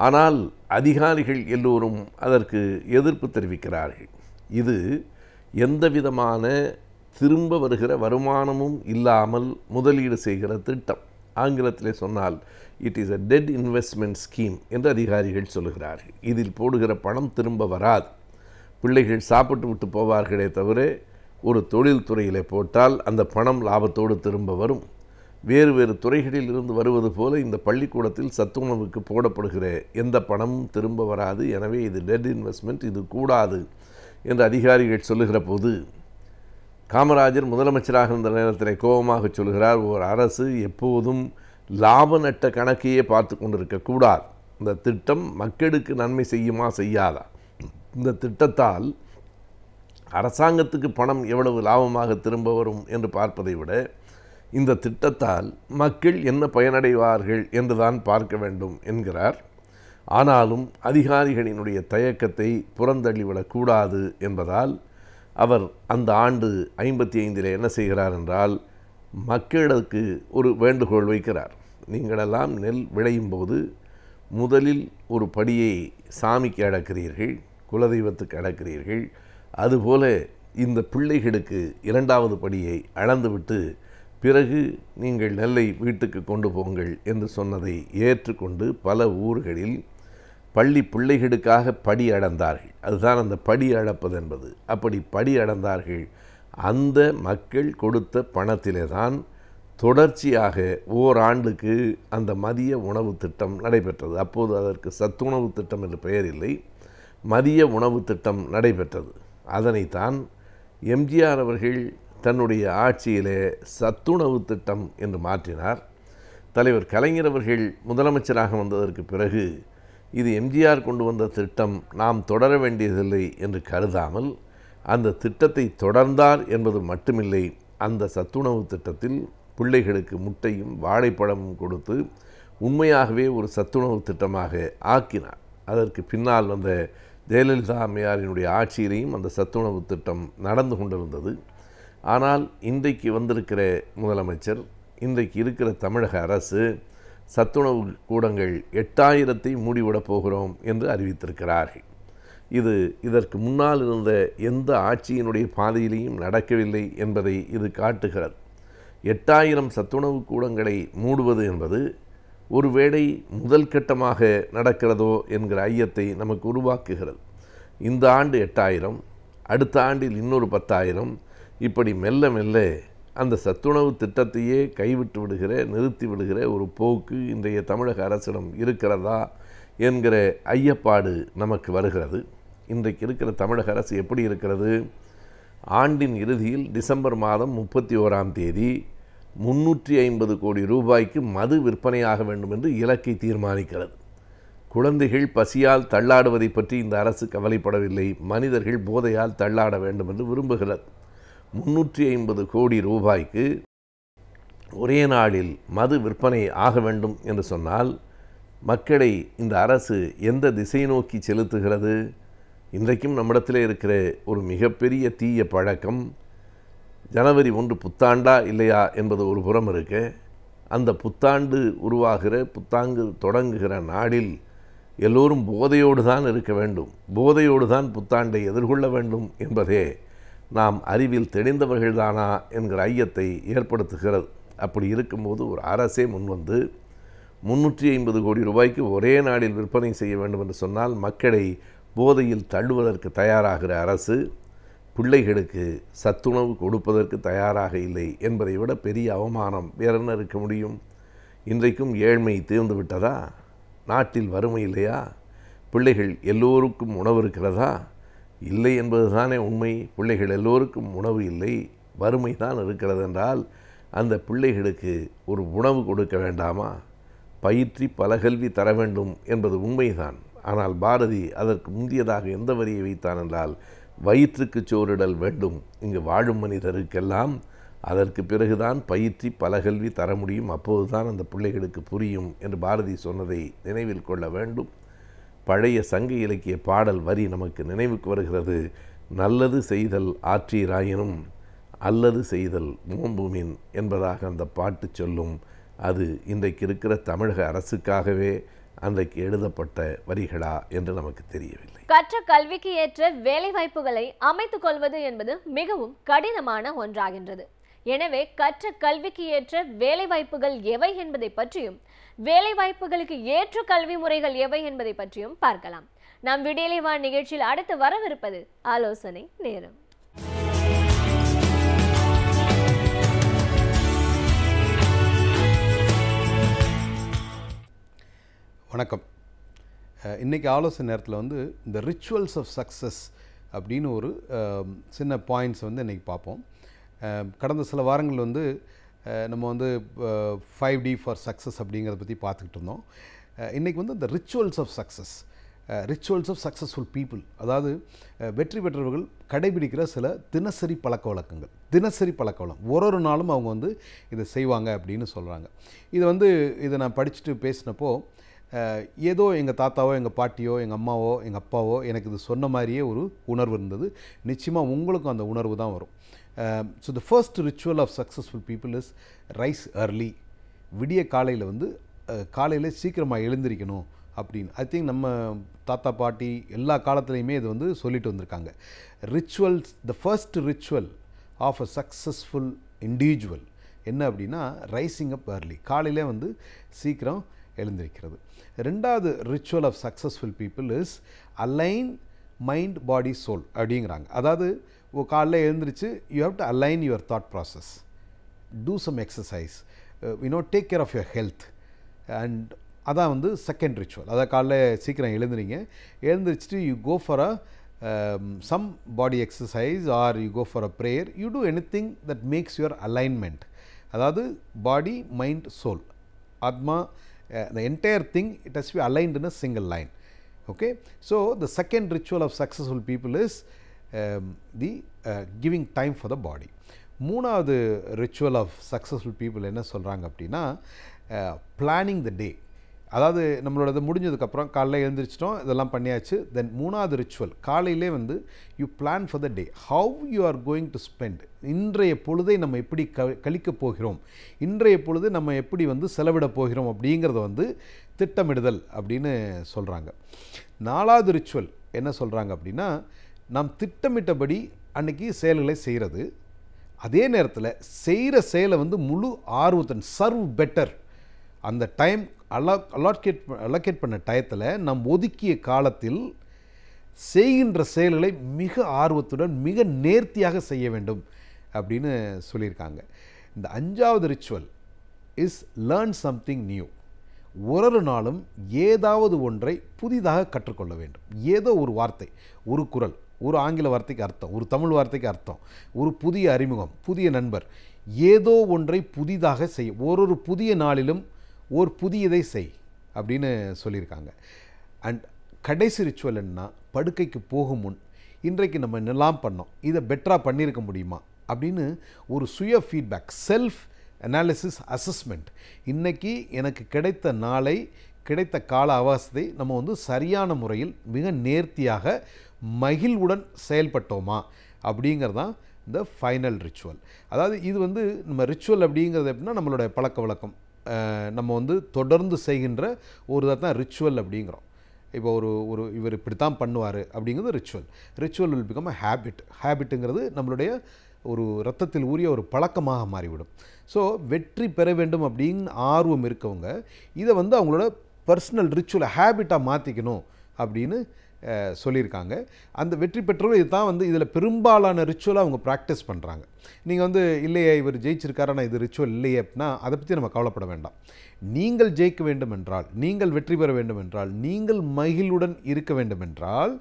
ஆனால் அதிகாரிகள் எல்லோரும் அதற்கு எதிர்ப்பு தெரிவிக்கிறார்கள். இது எந்த விதமான திரும்ப வருகிற வருமானமும் இல்லாமல் முதலீடு செய்கிற திட்டம். ஆங்கிலத்திலே சொன்னால் it is a debt investment scheme என்று அதிகாரிகள் சொல்லுகிறார்கள். இதில் போடுகிற பணம் திரும்ப வராது. பிள்ளைகள் சாப்பிட்டு விட்டு போவார்களே தவிர ஒரு தொழில் துறையிலே போட்டால் அந்த பணம் லாபத்தோடு திரும்ப வரும். வேறு துறைகளில் இருந்து வருவது போல இந்த பள்ளிக்கூடத்தில் சத்துணவுக்கு போடப்படுகிற எந்த பணமும் திரும்ப வராது. எனவே இது டெட் இன்வெஸ்ட்மெண்ட், இது கூடாது என்று அதிகாரிகள் சொல்லுகிற போது காமராஜர் முதலமைச்சராக இருந்த நேரத்தில் கோபமாக சொல்கிறார், ஒரு அரசு எப்போதும் லாப நட்ட கணக்கையே பார்த்து கொண்டிருக்கக்கூடாது. இந்த திட்டம் மக்களுக்கு நன்மை செய்யுமா செய்யாதா? இந்த திட்டத்தால் அரசாங்கத்துக்கு பணம் எவ்வளவு லாபமாக திரும்ப வரும் என்று பார்ப்பதை விட இந்த திட்டத்தால் மக்கள் என்ன பயனடைவார்கள் என்றுதான் பார்க்க வேண்டும் என்கிறார். ஆனாலும் அதிகாரிகளினுடைய தயக்கத்தை புறந்தள்ளிவிடக்கூடாது என்பதால் அவர் அந்த ஆண்டு 55 என்ன செய்கிறார் என்றால், மக்களுக்கு ஒரு வேண்டுகோள் வைக்கிறார். நீங்களெல்லாம் நெல் விளையும் போது முதலில் ஒரு படியை சாமிக்கு அடக்கிறீர்கள், குலதெய்வத்துக்கு அடக்கிறீர்கள். அதுபோல இந்த பிள்ளைகளுக்கு 2வது படியை அளந்துவிட்டு பிறகு நீங்கள் நெல்லை வீட்டுக்கு கொண்டு போங்கள் என்று சொன்னதை ஏற்றுக்கொண்டு பல ஊர்களில் பள்ளி பிள்ளைகளுக்காக படி அளந்தார்கள். அதுதான் அந்த படி அளப்பது என்பது. அப்படி படி அளந்தார்கள். அந்த மக்கள் கொடுத்த பணத்திலே தான் தொடர்ச்சியாக ஓராண்டுக்கு அந்த மதிய உணவு திட்டம் நடைபெற்றது. அப்போது அதற்கு சத்துணவு திட்டம் என்று பெயர் இல்லை, மதிய உணவு திட்டம் நடைபெற்றது. அதனைத்தான் எம்ஜிஆர் அவர்கள் தன்னுடைய ஆட்சியிலே சத்துணவு திட்டம் என்று மாற்றினார். தலைவர் கலைஞர் அவர்கள் முதலமைச்சராக வந்ததற்கு பிறகு இது எம்ஜிஆர் கொண்டு வந்த திட்டம், நாம் தொடர வேண்டியதில்லை என்று கருதாமல் அந்த திட்டத்தை தொடர்ந்தார் என்பது மட்டுமில்லை, அந்த சத்துணவு திட்டத்தில் பிள்ளைகளுக்கு முட்டையும் வாழைப்பழமும் கொடுத்து உண்மையாகவே ஒரு சத்துணவு திட்டமாக ஆக்கினார். அதற்கு பின்னால் வந்த ஜெயலலிதா அம்மையாரினுடைய ஆட்சியிலையும் அந்த சத்துணவு திட்டம் நடந்து கொண்டிருந்தது. ஆனால் இன்றைக்கு வந்திருக்கிற முதலமைச்சர், இன்றைக்கு இருக்கிற தமிழக அரசு சத்துணவு கூடங்கள் 8000 மூடிவிடப் போகிறோம் என்று அறிவித்திருக்கிறார்கள். இது இதற்கு முன்னால் இருந்த எந்த ஆட்சியினுடைய பாதையிலையும் நடக்கவில்லை என்பதை இது காட்டுகிறது. 8000 சத்துணவு கூடங்களை மூடுவது என்பது ஒருவேளை முதல் கட்டமாக நடக்கிறதோ என்கிற ஐயத்தை நமக்கு உருவாக்குகிறது. இந்த ஆண்டு 8000, அடுத்த ஆண்டில் இன்னொரு 10,000, இப்படி மெல்ல மெல்ல அந்த சத்துணவு திட்டத்தையே கைவிட்டு விடுகிற, நிறுத்தி விடுகிற ஒரு போக்கு இன்றைய தமிழக அரசிடம் இருக்கிறதா என்கிற ஐயப்பாடு நமக்கு வருகிறது. இன்றைக்கு இருக்கிற தமிழக அரசு எப்படி இருக்கிறது? ஆண்டின் இறுதியில் டிசம்பர் மாதம் 31ஆம் தேதி 350 கோடி ரூபாய்க்கு மது விற்பனையாக வேண்டும் என்று இலக்கை தீர்மானிக்கிறது. குழந்தைகள் பசியால் தள்ளாடுவதை பற்றி இந்த அரசு கவலைப்படவில்லை, மனிதர்கள் போதையால் தள்ளாட வேண்டும் என்று விரும்புகிறது. 350 கோடி ரூபாய்க்கு ஒரே நாளில் மது விற்பனை ஆக வேண்டும் என்று சொன்னால் மக்களை இந்த அரசு எந்த திசை நோக்கி செலுத்துகிறது? இன்றைக்கும் நம்மிடத்தில் இருக்கிற ஒரு மிகப்பெரிய தீய பழக்கம், ஜனவரி 1 புத்தாண்டா இல்லையா என்பது ஒரு புறம் இருக்க, அந்த புத்தாண்டு உருவாகிற, புத்தாண்டு தொடங்குகிற நாளில் எல்லோரும் போதையோடு தான் இருக்க வேண்டும், போதையோடு தான் புத்தாண்டை எதிர்கொள்ள வேண்டும் என்பதே நாம் அறிவில் தெளிந்தவர்கள்தானா என்கிற ஐயத்தை ஏற்படுத்துகிறது. அப்படி இருக்கும்போது ஒரு அரசே முன்வந்து 350 கோடி ரூபாய்க்கு ஒரே நாளில் விற்பனை செய்ய வேண்டும் என்று சொன்னால் மக்களை போதையில் தள்ளுவதற்கு தயாராகிற அரசு பிள்ளைகளுக்கு சத்துணவு கொடுப்பதற்கு தயாராக இல்லை என்பதை விட பெரிய அவமானம் வேற என்ன இருக்க முடியும்? இன்றைக்கும் ஏழ்மை தீர்ந்து விட்டதா? நாட்டில் வறுமை இல்லையா? பிள்ளைகள் எல்லோருக்கும் உணவு இருக்கிறதா? இல்லை என்பது தானே உண்மை. பிள்ளைகள் எல்லோருக்கும் உணவு இல்லை, வறுமை தான் இருக்கிறது என்றால் அந்த பிள்ளைகளுக்கு ஒரு உணவு கொடுக்க வேண்டாமா? பயிற்றி பலகல்வி தர வேண்டும் என்பது உண்மைதான். ஆனால் பாரதி அதற்கு முந்தியதாக எந்த வரியை வைத்தான் என்றால், வயிற்றுக்கு சோறிடல் வேண்டும் இங்கு வாழும் மனிதருக்கெல்லாம், அதற்கு பிறகுதான் பயிற்றி பலகல்வி தர முடியும், அப்போதுதான் அந்த பிள்ளைகளுக்கு புரியும் என்று பாரதி சொன்னதை நினைவில் கொள்ள வேண்டும். பழைய சங்க இலக்கிய பாடல் வரி நமக்கு நினைவுக்கு வருகிறது. நல்லது செய்தல் ஆற்றீராயினும் அல்லது செய்தல் நோம்புமின் என்பதாக அந்த பாட்டு சொல்லும். அது இன்றைக்கு இருக்கிற தமிழக அரசுக்காகவே அன்றைக்கு எழுதப்பட்ட வரிகளா என்று நமக்கு தெரியவில்லை. கற்ற கல்விக்கு ஏற்ற வேலை வாய்ப்புகளை அமைத்துக் கொள்வது என்பது மிகவும் கடினமான ஒன்றாகின்றது. எனவே கற்ற கல்விக்கு ஏற்ற வேலை வாய்ப்புகள் எவை என்பதை பற்றியும், வேலை வாய்ப்புகளுக்கு ஏற்ற கல்வி முறைகள் எவை என்பதை பற்றியும் பார்க்கலாம். நம் விடியலை வா நிகழ்ச்சியில் அடுத்து வரவிருப்பது ஆலோசனை நேரம். வணக்கம். இன்றைக்கி ஆலோசனை நேரத்தில் வந்து இந்த ரிச்சுவல்ஸ் ஆஃப் சக்ஸஸ் அப்படின்னு ஒரு சின்ன பாயிண்ட்ஸ் வந்து இன்றைக்கி பார்ப்போம். கடந்த சில வாரங்கள் வந்து நம்ம வந்து 5D ஃபார் சக்ஸஸ் அப்படிங்கிறத பற்றி பார்த்துக்கிட்டு இருந்தோம். இன்றைக்கி வந்து இந்த rituals of success, rituals of successful people, அதாவது வெற்றி பெற்றவர்கள் கடைபிடிக்கிற சில தினசரி பழக்க வழக்கங்கள், தினசரி பழக்க வழக்கம், ஒரு நாளும் அவங்க வந்து இதை செய்வாங்க அப்படின்னு சொல்கிறாங்க. இதை நான் படிச்சுட்டு பேசினப்போ ஏதோ எங்கள் தாத்தாவோ எங்கள் பாட்டியோ எங்கள் அம்மாவோ எங்கள் அப்பாவோ எனக்கு இது சொன்ன மாதிரியே ஒரு உணர்வு இருந்தது. நிச்சயமாக உங்களுக்கும் அந்த உணர்வு தான் வரும். So the first ritual of successful people is rise early. விடிய காலையில் வந்து காலையில் சீக்கிரமாக எழுந்திரிக்கணும் அப்படின்னு. ஐ திங்க் நம்ம தாத்தா பாட்டி எல்லா காலத்துலேயுமே இது வந்து சொல்லிட்டு வந்திருக்காங்க. Rituals, the first ritual of a successful individual என்ன அப்படின்னா ரைசிங் அப் early, காலையிலே வந்து சீக்கிரம் எழுந்திருக்கிறது. ரெண்டாவது ritual of successful people is align mind body soul அப்படிங்கிறாங்க. அதாவது காலைல எழுந்திரிச்சு you have to align your thought process, do some exercise, take care of your health. And அதான் வந்து செகண்ட் ரிச்சுவல். அதாவது காலைல சீக்கிரம் எழுந்துறீங்க, எழுந்திரிச்சிட்டு you go for a some body exercise or you go for a prayer, you do anything that makes your alignment, அதாவது body mind soul Atma, the entire thing, it has to be aligned in a single line. Okay, so the second ritual of successful people is the giving time for the body. மூணாவது ritual of successful people என்ன சொல்கிறாங்க அப்படின்னா planning the day. அதாவது நம்மளோட முடிஞ்சதுக்கப்புறம் காலையில் எழுந்திரிச்சிட்டோம், இதெல்லாம் பண்ணியாச்சு. தென் மூணாவது ரிச்சுவல் காலையிலே வந்து you plan for the day, how you are going to spend. இன்றைய பொழுதை நம்ம எப்படி கழிக்கப் போகிறோம், இன்றைய பொழுது நம்ம எப்படி வந்து செலவிட போகிறோம் அப்படிங்கிறத வந்து திட்டமிடுதல் அப்படின்னு சொல்கிறாங்க. நாலாவது ரிச்சுவல் என்ன சொல்கிறாங்க அப்படின்னா நாம் திட்டமிட்டபடி அன்றைக்கி செயல்களை செய்கிறது, அதே நேரத்தில் செய்கிற செயலை வந்து முழு ஆர்வத்துடன் சர்வ் பெட்டர். அந்த டைம் அலோகேட் பண்ண டயத்தில் நாம் ஒதுக்கிய காலத்தில் செய்கின்ற செயல்களை மிக ஆர்வத்துடன் மிக நேர்த்தியாக செய்ய வேண்டும் அப்படின்னு சொல்லியிருக்காங்க. இந்த அஞ்சாவது ritual is learn something new. ஒரு நாளும் ஏதாவது ஒன்றை புதிதாக கற்றுக்கொள்ள வேண்டும். ஏதோ ஒரு வார்த்தை, ஒரு குறள், ஒரு ஆங்கில வார்த்தைக்கு அர்த்தம், ஒரு தமிழ் வார்த்தைக்கு அர்த்தம், ஒரு புதிய அறிமுகம், புதிய நண்பர், ஏதோ ஒன்றை புதிதாக செய். ஒரு புதிய நாளிலும் ஒரு புதியதை செய் அப்படின்னு சொல்லியிருக்காங்க. அண்ட் கடைசி ரிச்சுவல் என்னன்னா படுக்கைக்கு போகும் முன் இன்றைக்கு நம்ம என்னெல்லாம் பண்ணோம், இதை பெட்டராக பண்ணியிருக்க முடியுமா அப்படின்னு ஒரு சுய ஃபீட்பேக், செல்ஃப் அனாலிசிஸ், அசஸ்மெண்ட். இன்றைக்கி எனக்கு கிடைத்த நாளை, கிடைத்த கால அவகாசத்தை நம்ம வந்து சரியான முறையில் மிக நேர்த்தியாக மகிழ்வுடன் செயல்பட்டோமா அப்படிங்கிறதான் இந்த ஃபைனல் ரிச்சுவல். அதாவது இது வந்து நம்ம ரிச்சுவல் அப்படிங்கிறது எப்படின்னா நம்மளோட பழக்க வழக்கம், நம்ம வந்து தொடர்ந்து செய்கின்ற ஒரு இதை தான் ரிச்சுவல் அப்படிங்கிறோம். இப்போ ஒரு இவர் இப்படி தான் பண்ணுவார் அப்படிங்கிறது ritual. Ritual will become a habit. ஹேபிட்டுங்கிறது நம்மளுடைய ஒரு ரத்தத்தில் ஊறிய ஒரு பழக்கமாக மாறிவிடும். ஸோ வெற்றி பெற வேண்டும் அப்படின்னு ஆர்வம் இருக்கவங்க இதை வந்து அவங்களோட பர்சனல் ரிச்சுவலை ஹேபிட்டாக மாற்றிக்கணும் அப்படின்னு சொல்லியிருக்காங்க. அந்த வெற்றி பெற்றவர்கள் இது தான் வந்து இதில் பெரும்பாலான ரிச்சுவலை அவங்க ப்ராக்டிஸ் பண்ணுறாங்க. நீங்கள் வந்து இல்லையே இவர் ஜெயிச்சிருக்காரு ஆனால் இது ரிச்சுவல் இல்லையே அப்படின்னா அதை பற்றி நம்ம கவலைப்பட வேண்டாம். நீங்கள் ஜெயிக்க வேண்டும் என்றால், நீங்கள் வெற்றி பெற வேண்டும் என்றால், நீங்கள் மகிழ்வுடன் இருக்க வேண்டும் என்றால்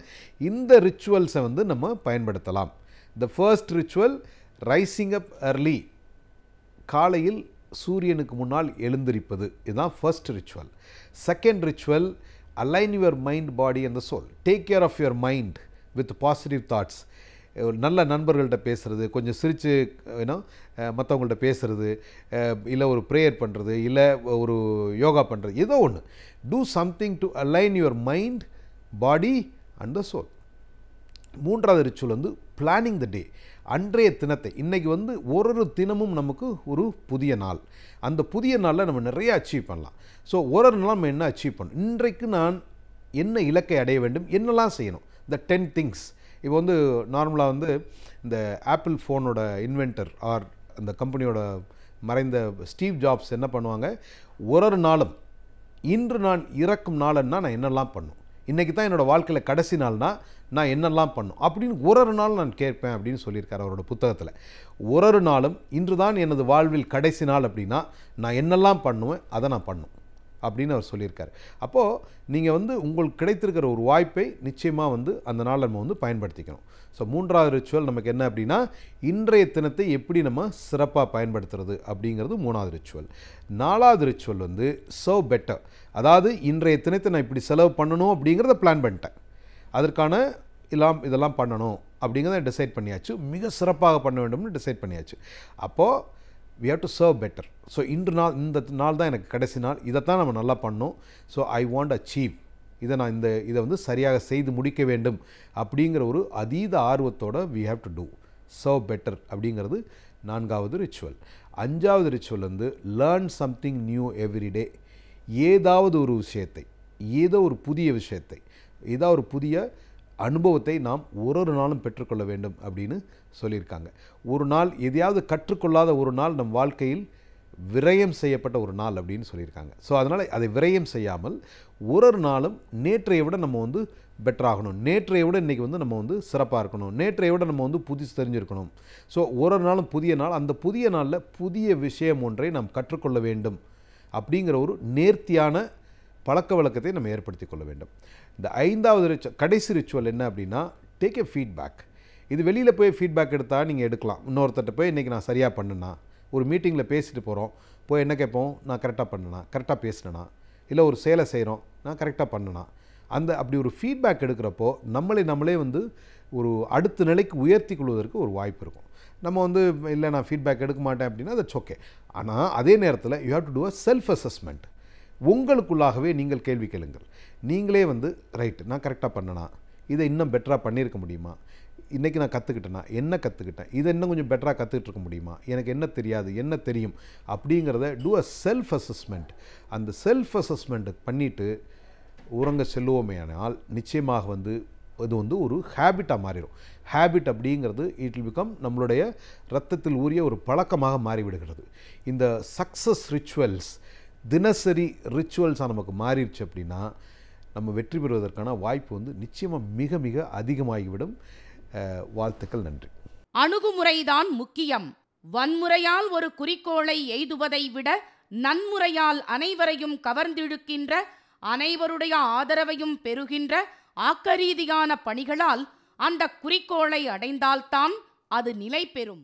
இந்த ரிச்சுவல்ஸை வந்து நம்ம பயன்படுத்தலாம். The first ritual rising up early, காலையில் சூரியனுக்கு முன்னால் எழுந்திருப்பது, இதுதான் first ritual. Second ritual align your mind, body and the soul. Take care of your mind with positive thoughts. நல்ல நண்பர்கள்ட்ட பேசுகிறது, கொஞ்சம் சிரித்து மற்றவங்கள்ட்ட பேசுகிறது, இல்லை ஒரு ப்ரேயர் பண்ணுறது, இல்லை ஒரு யோகா பண்ணுறது, ஏதோ ஒன்று. Do something to align your mind, body and the soul. மூன்றாவது ரிச்சுவல் வந்து பிளானிங் த டே. அன்றைய தினத்தை, இன்றைக்கி வந்து ஒரு தினமும் நமக்கு ஒரு புதிய நாள். அந்த புதிய நாளில் நம்ம நிறைய அச்சீவ் பண்ணலாம். ஸோ ஒரு நாள் நம்ம என்ன அச்சீவ் பண்ணணும், இன்றைக்கு நான் என்ன இலக்கை அடைய வேண்டும், என்னெல்லாம் செய்யணும், இந்த 10 திங்ஸ். இப்போ வந்து நார்மலாக வந்து இந்த ஆப்பிள் ஃபோனோட இன்வென்டர் ஆர் அந்த கம்பெனியோட மறைந்த ஸ்டீவ் ஜாப்ஸ் என்ன பண்ணுவாங்க, ஒரு நாளும் இன்று நான் இறக்கும் நாளுன்னா நான் என்னெல்லாம் பண்ணும், இன்றைக்கி தான் என்னோடய வாழ்க்கையில் கடைசி நாள்னா நான் என்னெல்லாம் பண்ணும் அப்படின்னு ஒரு நாள் நான் கேட்பேன் அப்படின்னு சொல்லியிருக்காரு அவரோட புத்தகத்தில். ஒரு நாளும் இன்று தான் எனது வாழ்வில் கடைசி நாள் அப்படின்னா நான் என்னெல்லாம் பண்ணுவேன் அதை நான் பண்ணும் அப்படின்னு அவர் சொல்லியிருக்காரு. அப்போது நீங்கள் வந்து உங்களுக்கு கிடைத்திருக்கிற ஒரு வாய்ப்பை நிச்சயமாக வந்து அந்த நாள் நம்ம வந்து பயன்படுத்திக்கணும். ஸோ மூன்றாவது ரிச்சுவல் நமக்கு என்ன அப்படின்னா இன்றைய தினத்தை எப்படி நம்ம சிறப்பாக பயன்படுத்துறது அப்படிங்கிறது மூணாவது ரிச்சுவல். நாலாவது ரிச்சுவல் வந்து சர்வ் பெட்டர். அதாவது இன்றைய தினத்தை நான் இப்படி செலவு பண்ணணும் அப்படிங்கிறத பிளான் பண்ணிட்டேன், அதற்கான இதெல்லாம் பண்ணணும் அப்படிங்கிறத டிசைட் பண்ணியாச்சு, மிக சிறப்பாக பண்ண வேண்டும்னு டிசைட் பண்ணியாச்சு. அப்போது we have to serve better. So இந்த நாள் தான் எனக்கு கடைசி நாள், இதைத்தான் நம்ம நல்லா பண்ணோம். ஸோ ஐ வாண்ட் அச்சீவ், இதை வந்து சரியாக செய்து முடிக்க வேண்டும் அப்படிங்கிற ஒரு அதீத ஆர்வத்தோட we have to do serve better அப்படிங்கிறது நான்காவது ரிச்சுவல். அஞ்சாவது ரிச்சுவல் வந்து லேர்ன் சம்திங் நியூ எவ்ரிடே. ஏதாவது ஒரு விஷயத்தை, ஏதோ ஒரு புதிய விஷயத்தை, ஏதாவது ஒரு புதிய அனுபவத்தை நாம் ஒரு நாளும் பெற்றுக்கொள்ள வேண்டும் அப்படின்னு சொல்லியிருக்காங்க. ஒரு நாள் எதையாவது கற்றுக்கொள்ளாத ஒரு நாள் நம் வாழ்க்கையில் விரயம் செய்யப்பட்ட ஒரு நாள் அப்படின்னு சொல்லியிருக்காங்க. ஸோ அதனால் அதை விரயம் செய்யாமல் ஒரு நாளும் நேற்றைய விட நம்ம வந்து பெட்டராகணும், நேற்றைய விட இன்றைக்கி வந்து நம்ம வந்து சிறப்பாக இருக்கணும், நேற்றைய விட நம்ம வந்து புதுசு தெரிஞ்சிருக்கணும். ஸோ ஒரு நாளும் புதிய நாள், அந்த புதிய நாளில் புதிய விஷயம் ஒன்றை நாம் கற்றுக்கொள்ள வேண்டும் அப்படிங்கிற ஒரு நேர்த்தியான பழக்க வழக்கத்தை நம்ம ஏற்படுத்தி கொள்ள வேண்டும். இந்த ஐந்தாவது கடைசி ரிச்சுவல் என்ன அப்படின்னா டேக் எ ஃபீட்பேக். இது வெளியில் போய் ஃபீட்பேக் எடுத்தால் நீங்கள் எடுக்கலாம், இன்னொருத்தட்ட போய் இன்றைக்கி நான் சரியாக பண்ணுனா ஒரு மீட்டிங்கில் பேசிட்டு போகிறோம், போய் என்ன கேட்போம், நான் கரெக்டாக பண்ணனா, கரெக்டாக பேசினேனா, இல்லை ஒரு சேலை செய்கிறோம், நான் கரெக்டாக பண்ணனா, அப்படி ஒரு ஃபீட்பேக் எடுக்கிறப்போ நம்மளே வந்து ஒரு அடுத்த நிலைக்கு உயர்த்தி கொள்வதற்கு ஒரு வாய்ப்பு இருக்கும். நம்ம வந்து இல்லை நான் ஃபீட்பேக் எடுக்க மாட்டேன் அப்படின்னா தட்ஸ் ஓகே. ஆனால் அதே நேரத்தில் you have to do a self assessment. உங்களுக்குள்ளாகவே நீங்கள் கேள்வி கேளுங்கள். நீங்களே வந்து ரைட்டு நான் கரெக்டாக பண்ணனா, இதை இன்னும் பெட்டராக பண்ணியிருக்க முடியுமா, இன்றைக்கி நான் கற்றுக்கிட்டேன்னா என்ன கற்றுக்கிட்டேன், இதை இன்னும் கொஞ்சம் பெட்டராக கற்றுக்கிட்டு இருக்க முடியுமா, எனக்கு என்ன தெரியாது என்ன தெரியும் அப்படிங்கிறத டூ அ செல்ஃப் அசஸ்மெண்ட். அந்த செல்ஃப் அசஸ்மெண்ட்டு பண்ணிவிட்டு உறங்க செல்லுவோமேயானால் நிச்சயமாக வந்து இது வந்து ஒரு ஹேபிட்டாக மாறிடும். ஹேபிட் அப்படிங்கிறது இட் வில் பிகம் நம்மளுடைய ரத்தத்தில் ஊறிய ஒரு பழக்கமாக மாறிவிடுகிறது. இந்த சக்ஸஸ் ரிச்சுவல்ஸ் தினசரி ரிச்சுவல்ஸாக நமக்கு மாறிடுச்சு அப்படின்னா நம்ம வெற்றி பெறுவதற்கான வாய்ப்பு வந்து நிச்சயமாக மிக மிக அதிகமாகிவிடும். வாழ்த்துக்கள், நன்றி. அணுகுமுறைதான் முக்கியம். வன்முறையால் ஒரு குறிக்கோளை எய்துவதை விட நன்முறையால் அனைவரையும் கவர்ந்திழுக்கின்ற, அனைவருடைய ஆதரவையும் பெறுகின்ற ஆக்கரீதியான பணிகளால் அந்த குறிக்கோளை அடைந்தால்தான் அது நிலை பெறும்.